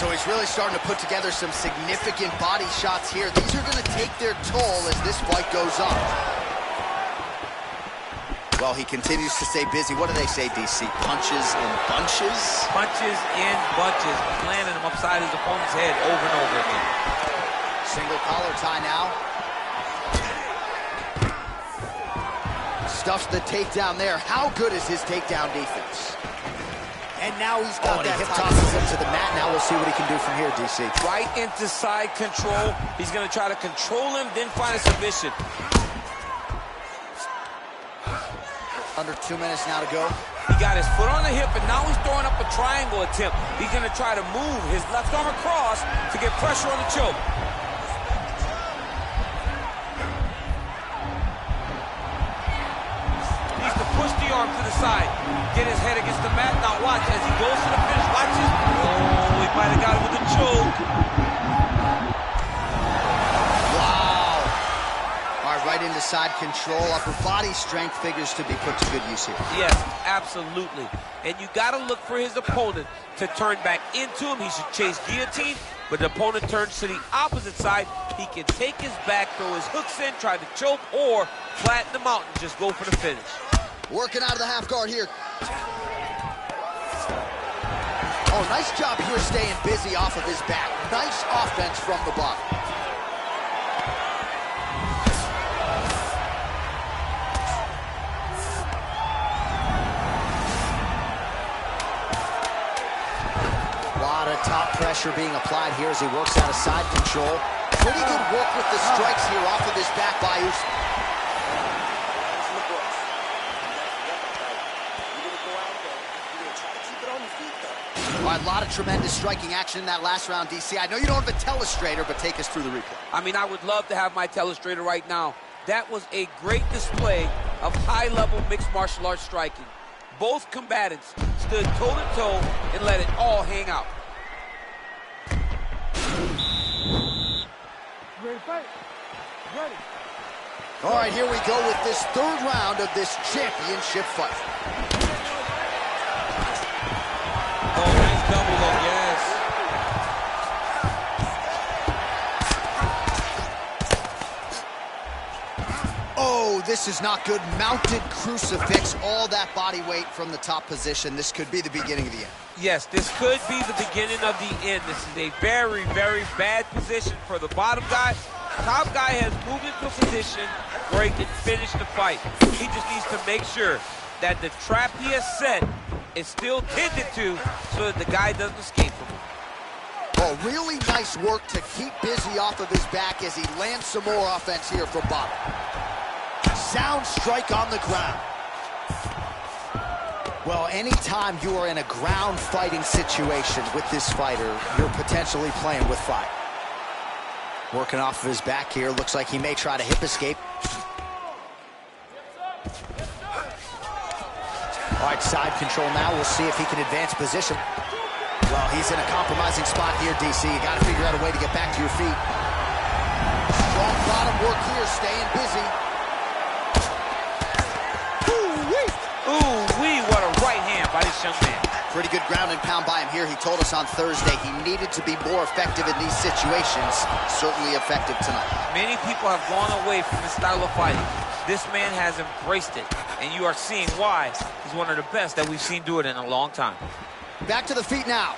So he's really starting to put together some significant body shots here. These are going to take their toll as this fight goes on. Well, he continues to stay busy. What do they say, DC? Punches in bunches? Punches in bunches. He's landing them upside his opponent's head over and over again. Single collar tie now. Stuffs the takedown there. How good is his takedown defense? And now he's got that hip tosses him to the mat. Now we'll see what he can do from here, DC. Right into side control. He's going to try to control him, then find a submission. Under 2 minutes now to go. He got his foot on the hip, and now he's throwing up a triangle attempt. He's going to try to move his left arm across to get pressure on the choke. Needs to push the arm to the side. Get his head against the mat. Now watch as he goes to the finish. Watch this. Oh, he might have got it with a choke. Wow. All right, right into side control. Upper body strength figures to be put to good use here. Yes, absolutely. And you got to look for his opponent to turn back into him. He should chase guillotine, but the opponent turns to the opposite side. He can take his back, throw his hooks in, try to choke, or flatten him out and just go for the finish. Working out of the half guard here. Oh, nice job here staying busy off of his back. Nice offense from the bottom. pressure being applied here as he works out of side control. Pretty good work with the strikes here off of his back by Usman. All right, a lot of tremendous striking action in that last round, DC. I know you don't have a telestrator, but take us through the replay. I mean, I would love to have my telestrator right now. That was a great display of high-level mixed martial arts striking. Both combatants stood toe-to-toe and let it all hang out. Ready to fight? Ready. All right, here we go with this third round of this championship fight. Oh, nice double hook, yes. Oh, this is not good. Mounted crucifix, all that body weight from the top position. This could be the beginning of the end. Yes, this could be the beginning of the end. This is a very, very bad position for the bottom guy. Top guy has moved into a position where he can finish the fight. He just needs to make sure that the trap he has set is still tended to so that the guy doesn't escape from him. Oh, really nice work to keep busy off of his back as he lands some more offense here from bottom. Sound strike on the ground. Well, anytime you are in a ground fighting situation with this fighter, you're potentially playing with fire. Working off of his back here. Looks like he may try to hip escape. All right, side control now. We'll see if he can advance position. Well, he's in a compromising spot here, DC. You got to figure out a way to get back to your feet. Strong bottom work here, staying busy. Ooh-wee, what a right hand by this young man. Pretty good ground and pound by him here. He told us on Thursday he needed to be more effective in these situations. Certainly effective tonight. Many people have gone away from this style of fighting. This man has embraced it, and you are seeing why he's one of the best that we've seen do it in a long time. Back to the feet now.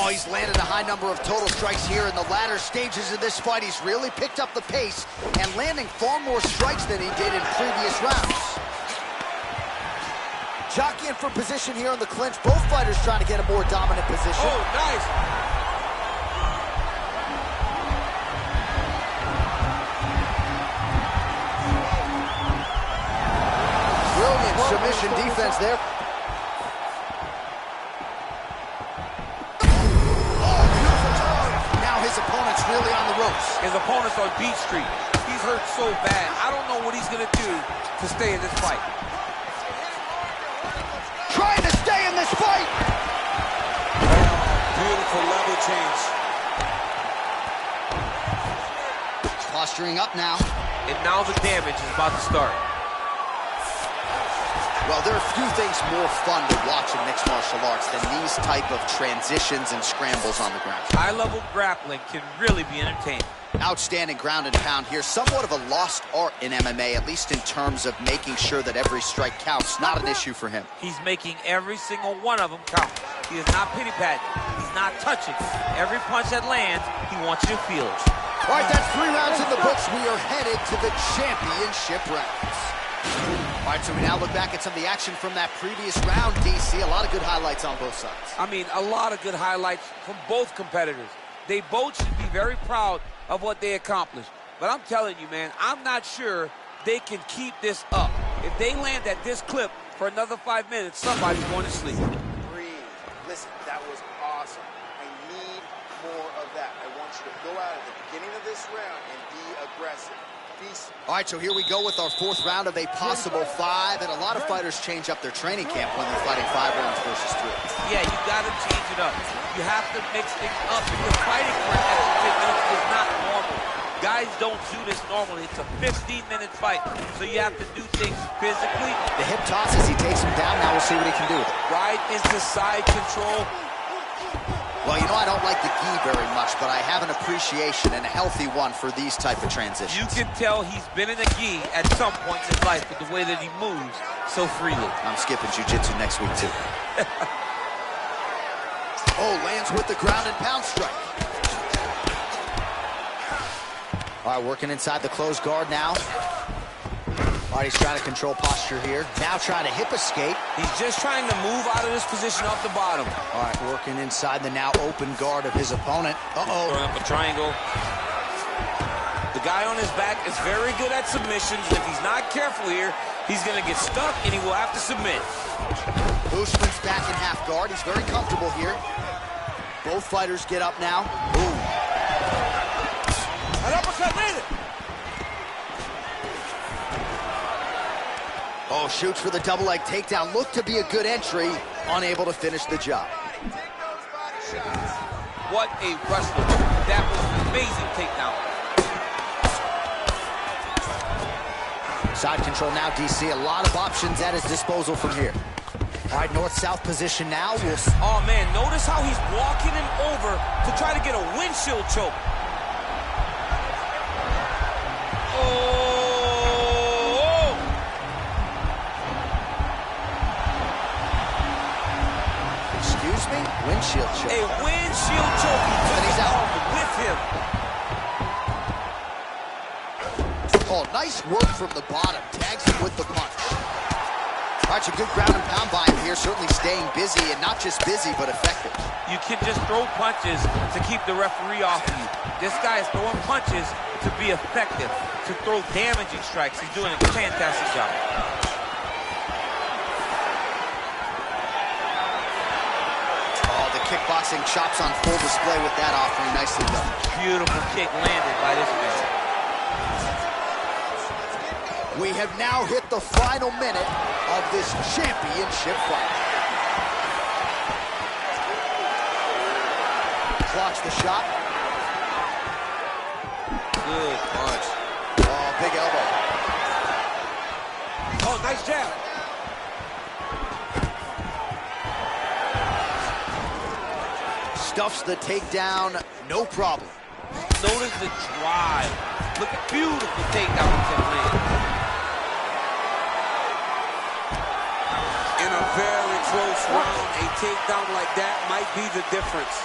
Oh, he's landed a high number of total strikes here in the latter stages of this fight. He's really picked up the pace and landing far more strikes than he did in previous rounds. Jockeying for position here in the clinch. Both fighters trying to get a more dominant position. Oh, nice. Brilliant submission defense there. Oh, beautiful turn. Now his opponent's really on the ropes. His opponent's on Beat Street. He's hurt so bad. I don't know what he's going to do to stay in this fight. Trying to stay in this fight. Beautiful level change. Posturing up now. And now the damage is about to start. Well, there are few things more fun to watch in mixed martial arts than these type of transitions and scrambles on the ground. High-level grappling can really be entertaining. Outstanding ground and pound here. Somewhat of a lost art in MMA, at least in terms of making sure that every strike counts. Not an issue for him. He's making every single one of them count. He is not pity-patting. He's not touching. Every punch that lands, he wants you to feel it. All right, that's 3 rounds in the books. We are headed to the championship rounds. All right, so we now look back at some of the action from that previous round, DC. A lot of good highlights on both sides. I mean, a lot of good highlights from both competitors. They both should be very proud of what they accomplished. But I'm telling you, man, I'm not sure they can keep this up. If they land at this clip for another 5 minutes, somebody's going to sleep. Breathe. Listen, that was awesome. I need more of that. I want you to go out at the beginning of this round and be aggressive. All right, so here we go with our 4th round of a possible 5, and a lot of fighters change up their training camp when they're fighting 5 rounds versus 3. Yeah, you got to change it up. You have to mix things up because fighting for an extra 10 minutes is not normal. Guys don't do this normally. It's a 15-minute fight, so you have to do things physically. The hip toss as he takes him down. Now we'll see what he can do with it. Right into side control. Well, you know, I don't like the gi very much, but I have an appreciation and a healthy one for these type of transitions. You can tell he's been in a gi at some point in his life with the way that he moves so freely. I'm skipping jiu-jitsu next week, too. Oh, lands with the ground and pound strike. All right, working inside the closed guard now. All All right, he's trying to control posture here. Now trying to hip escape. He's just trying to move out of this position off the bottom. All right, working inside the now open guard of his opponent. Uh-oh. Throwing up a triangle. The guy on his back is very good at submissions. If he's not careful here, he's going to get stuck and he will have to submit. Usman's back in half guard. He's very comfortable here. Both fighters get up now. Ooh. An uppercut landed. Oh, shoots for the double leg takedown. Looked to be a good entry. Unable to finish the job. What a wrestler. That was an amazing takedown. Side control now, DC. A lot of options at his disposal from here. All right, north-south position now. Oh, man, notice how he's walking him over to try to get a windshield choke. Oh! Excuse me? Windshield choke. A windshield choke. He took his arm with him. Oh, nice work from the bottom. Tags him with the punch. All right, a good ground and pound by him here. Certainly staying busy, and not just busy, but effective. You can just throw punches to keep the referee off of you. This guy is throwing punches to be effective, to throw damaging strikes. He's doing a fantastic job. Oh, the kickboxing chops on full display with that offering. Nicely done. Beautiful kick landed by this man. We have now hit the final minute of this championship fight. Blocks the shot. Good punch. Oh, big elbow. Oh, nice jab. Stuffs the takedown, no problem. Notice the drive. Look at beautiful takedown from Lynn. In a very close round, a takedown like that might be the difference.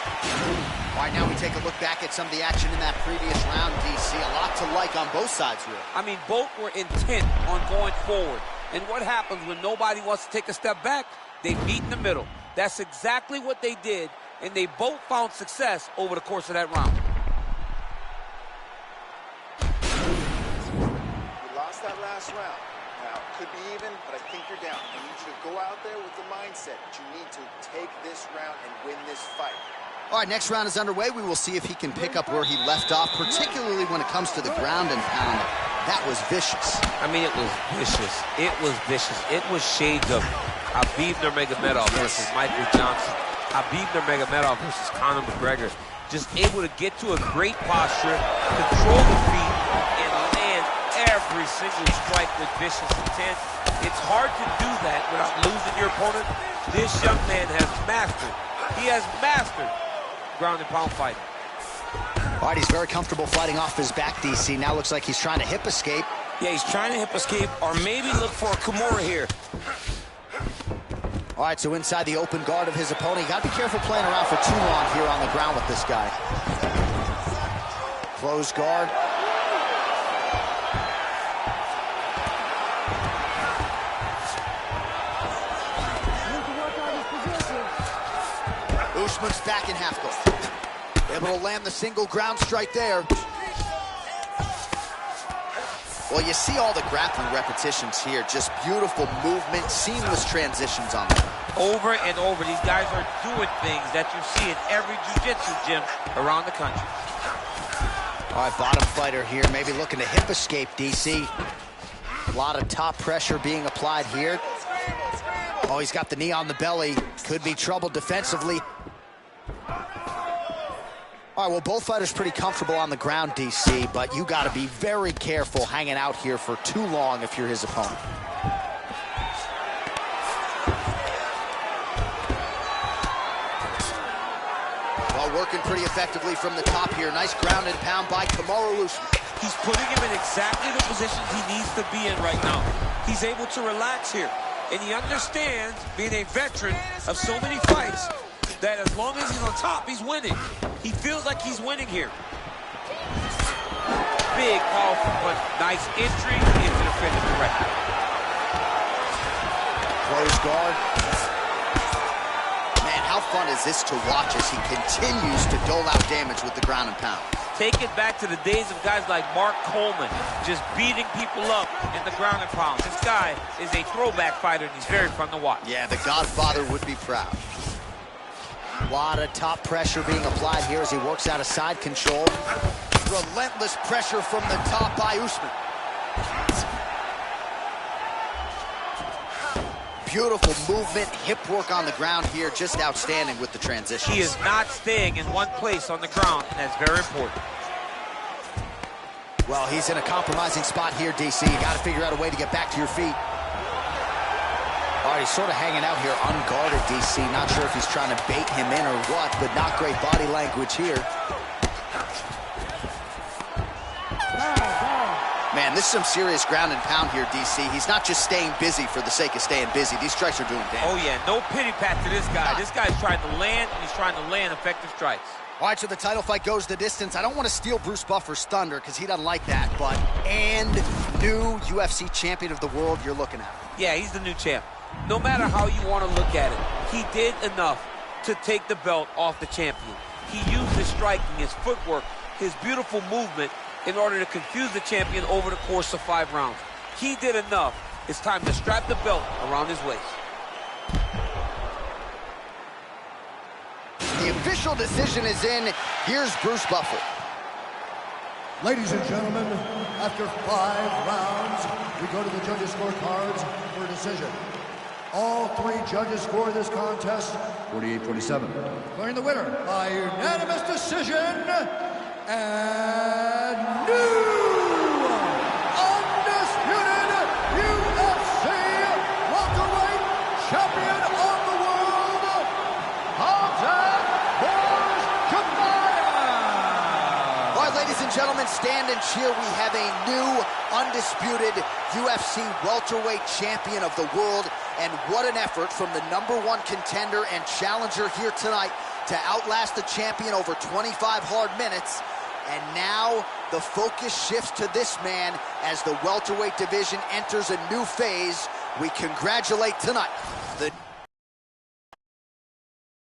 All right, now we take a look back at some of the action in that previous round, DC. A lot to like on both sides, really. I mean, both were intent on going forward. And what happens when nobody wants to take a step back? They meet in the middle. That's exactly what they did, and they both found success over the course of that round. You lost that last round. Now, it could be even, but I think you're down. I need you to go out there with the mindset that you need to take this round and win this fight. All right, next round is underway. We will see if he can pick up where he left off, particularly when it comes to the ground and pound. That was vicious. I mean, it was vicious. It was vicious. It was shades of Khabib Nurmagomedov versus Michael Johnson. Khabib Nurmagomedov versus Conor McGregor. Just able to get to a great posture, control the feet, and land every single strike with vicious intent. It's hard to do that without losing your opponent. This young man has mastered. He has mastered ground and pound fighting. All right, he's very comfortable fighting off his back, DC. Now looks like he's trying to hip escape. Yeah, he's trying to hip escape or maybe look for a Kimura here. All right, so inside the open guard of his opponent. You got to be careful playing around for too long here on the ground with this guy. Closed guard. Usman's back in half guard. Able to land the single ground strike there. Well, you see all the grappling repetitions here. Just beautiful movement, seamless transitions on them. Over and over, these guys are doing things that you see in every jiu-jitsu gym around the country. All right, bottom fighter here, maybe looking to hip escape, DC. A lot of top pressure being applied here. Oh, he's got the knee on the belly. Could be trouble defensively. All right, well, both fighters pretty comfortable on the ground, DC, but you got to be very careful hanging out here for too long if you're his opponent. Well, working pretty effectively from the top here. Nice ground and pound by Kamaru Usman. He's putting him in exactly the positions he needs to be in right now. He's able to relax here, and he understands, being a veteran of so many fights, that as long as he's on top, he's winning. He feels like he's winning here. Big, powerful punch. Nice entry into the finish directly. close guard. Man, how fun is this to watch as he continues to dole out damage with the ground and pound. Take it back to the days of guys like Mark Coleman, just beating people up in the ground and pound. This guy is a throwback fighter, and he's very fun to watch. Yeah, the Godfather would be proud. A lot of top pressure being applied here as he works out of side control. Relentless pressure from the top by Usman. Beautiful movement, hip work on the ground here, just outstanding with the transitions. He is not staying in one place on the ground, and that's very important. Well, he's in a compromising spot here, DC. You got to figure out a way to get back to your feet. All right, he's sort of hanging out here unguarded, DC. Not sure if he's trying to bait him in or what, but not great body language here. Man, this is some serious ground and pound here, DC. He's not just staying busy for the sake of staying busy. These strikes are doing damage. Oh, yeah, no pity pat to this guy. This guy's trying to land, and he's trying to land effective strikes. All right, so the title fight goes the distance. I don't want to steal Bruce Buffer's thunder because he doesn't like that, but new UFC champion of the world you're looking at. Yeah, he's the new champ. No matter how you want to look at it, he did enough to take the belt off the champion. He used his striking, his footwork, his beautiful movement in order to confuse the champion over the course of 5 rounds. He did enough. It's time to strap the belt around his waist. The official decision is in. Here's Bruce Buffer. Ladies and gentlemen, after 5 rounds, we go to the judges' scorecards for a decision. All 3 judges score this contest 48-47. Declaring the winner by unanimous decision, and new undisputed UFC welterweight champion of the world, Khamzat Chimaev. All right, ladies and gentlemen, stand and cheer. We have a new undisputed UFC welterweight champion of the world. And what an effort from the #1 contender and challenger here tonight to outlast the champion over 25 hard minutes. And now the focus shifts to this man as the welterweight division enters a new phase. We congratulate tonight the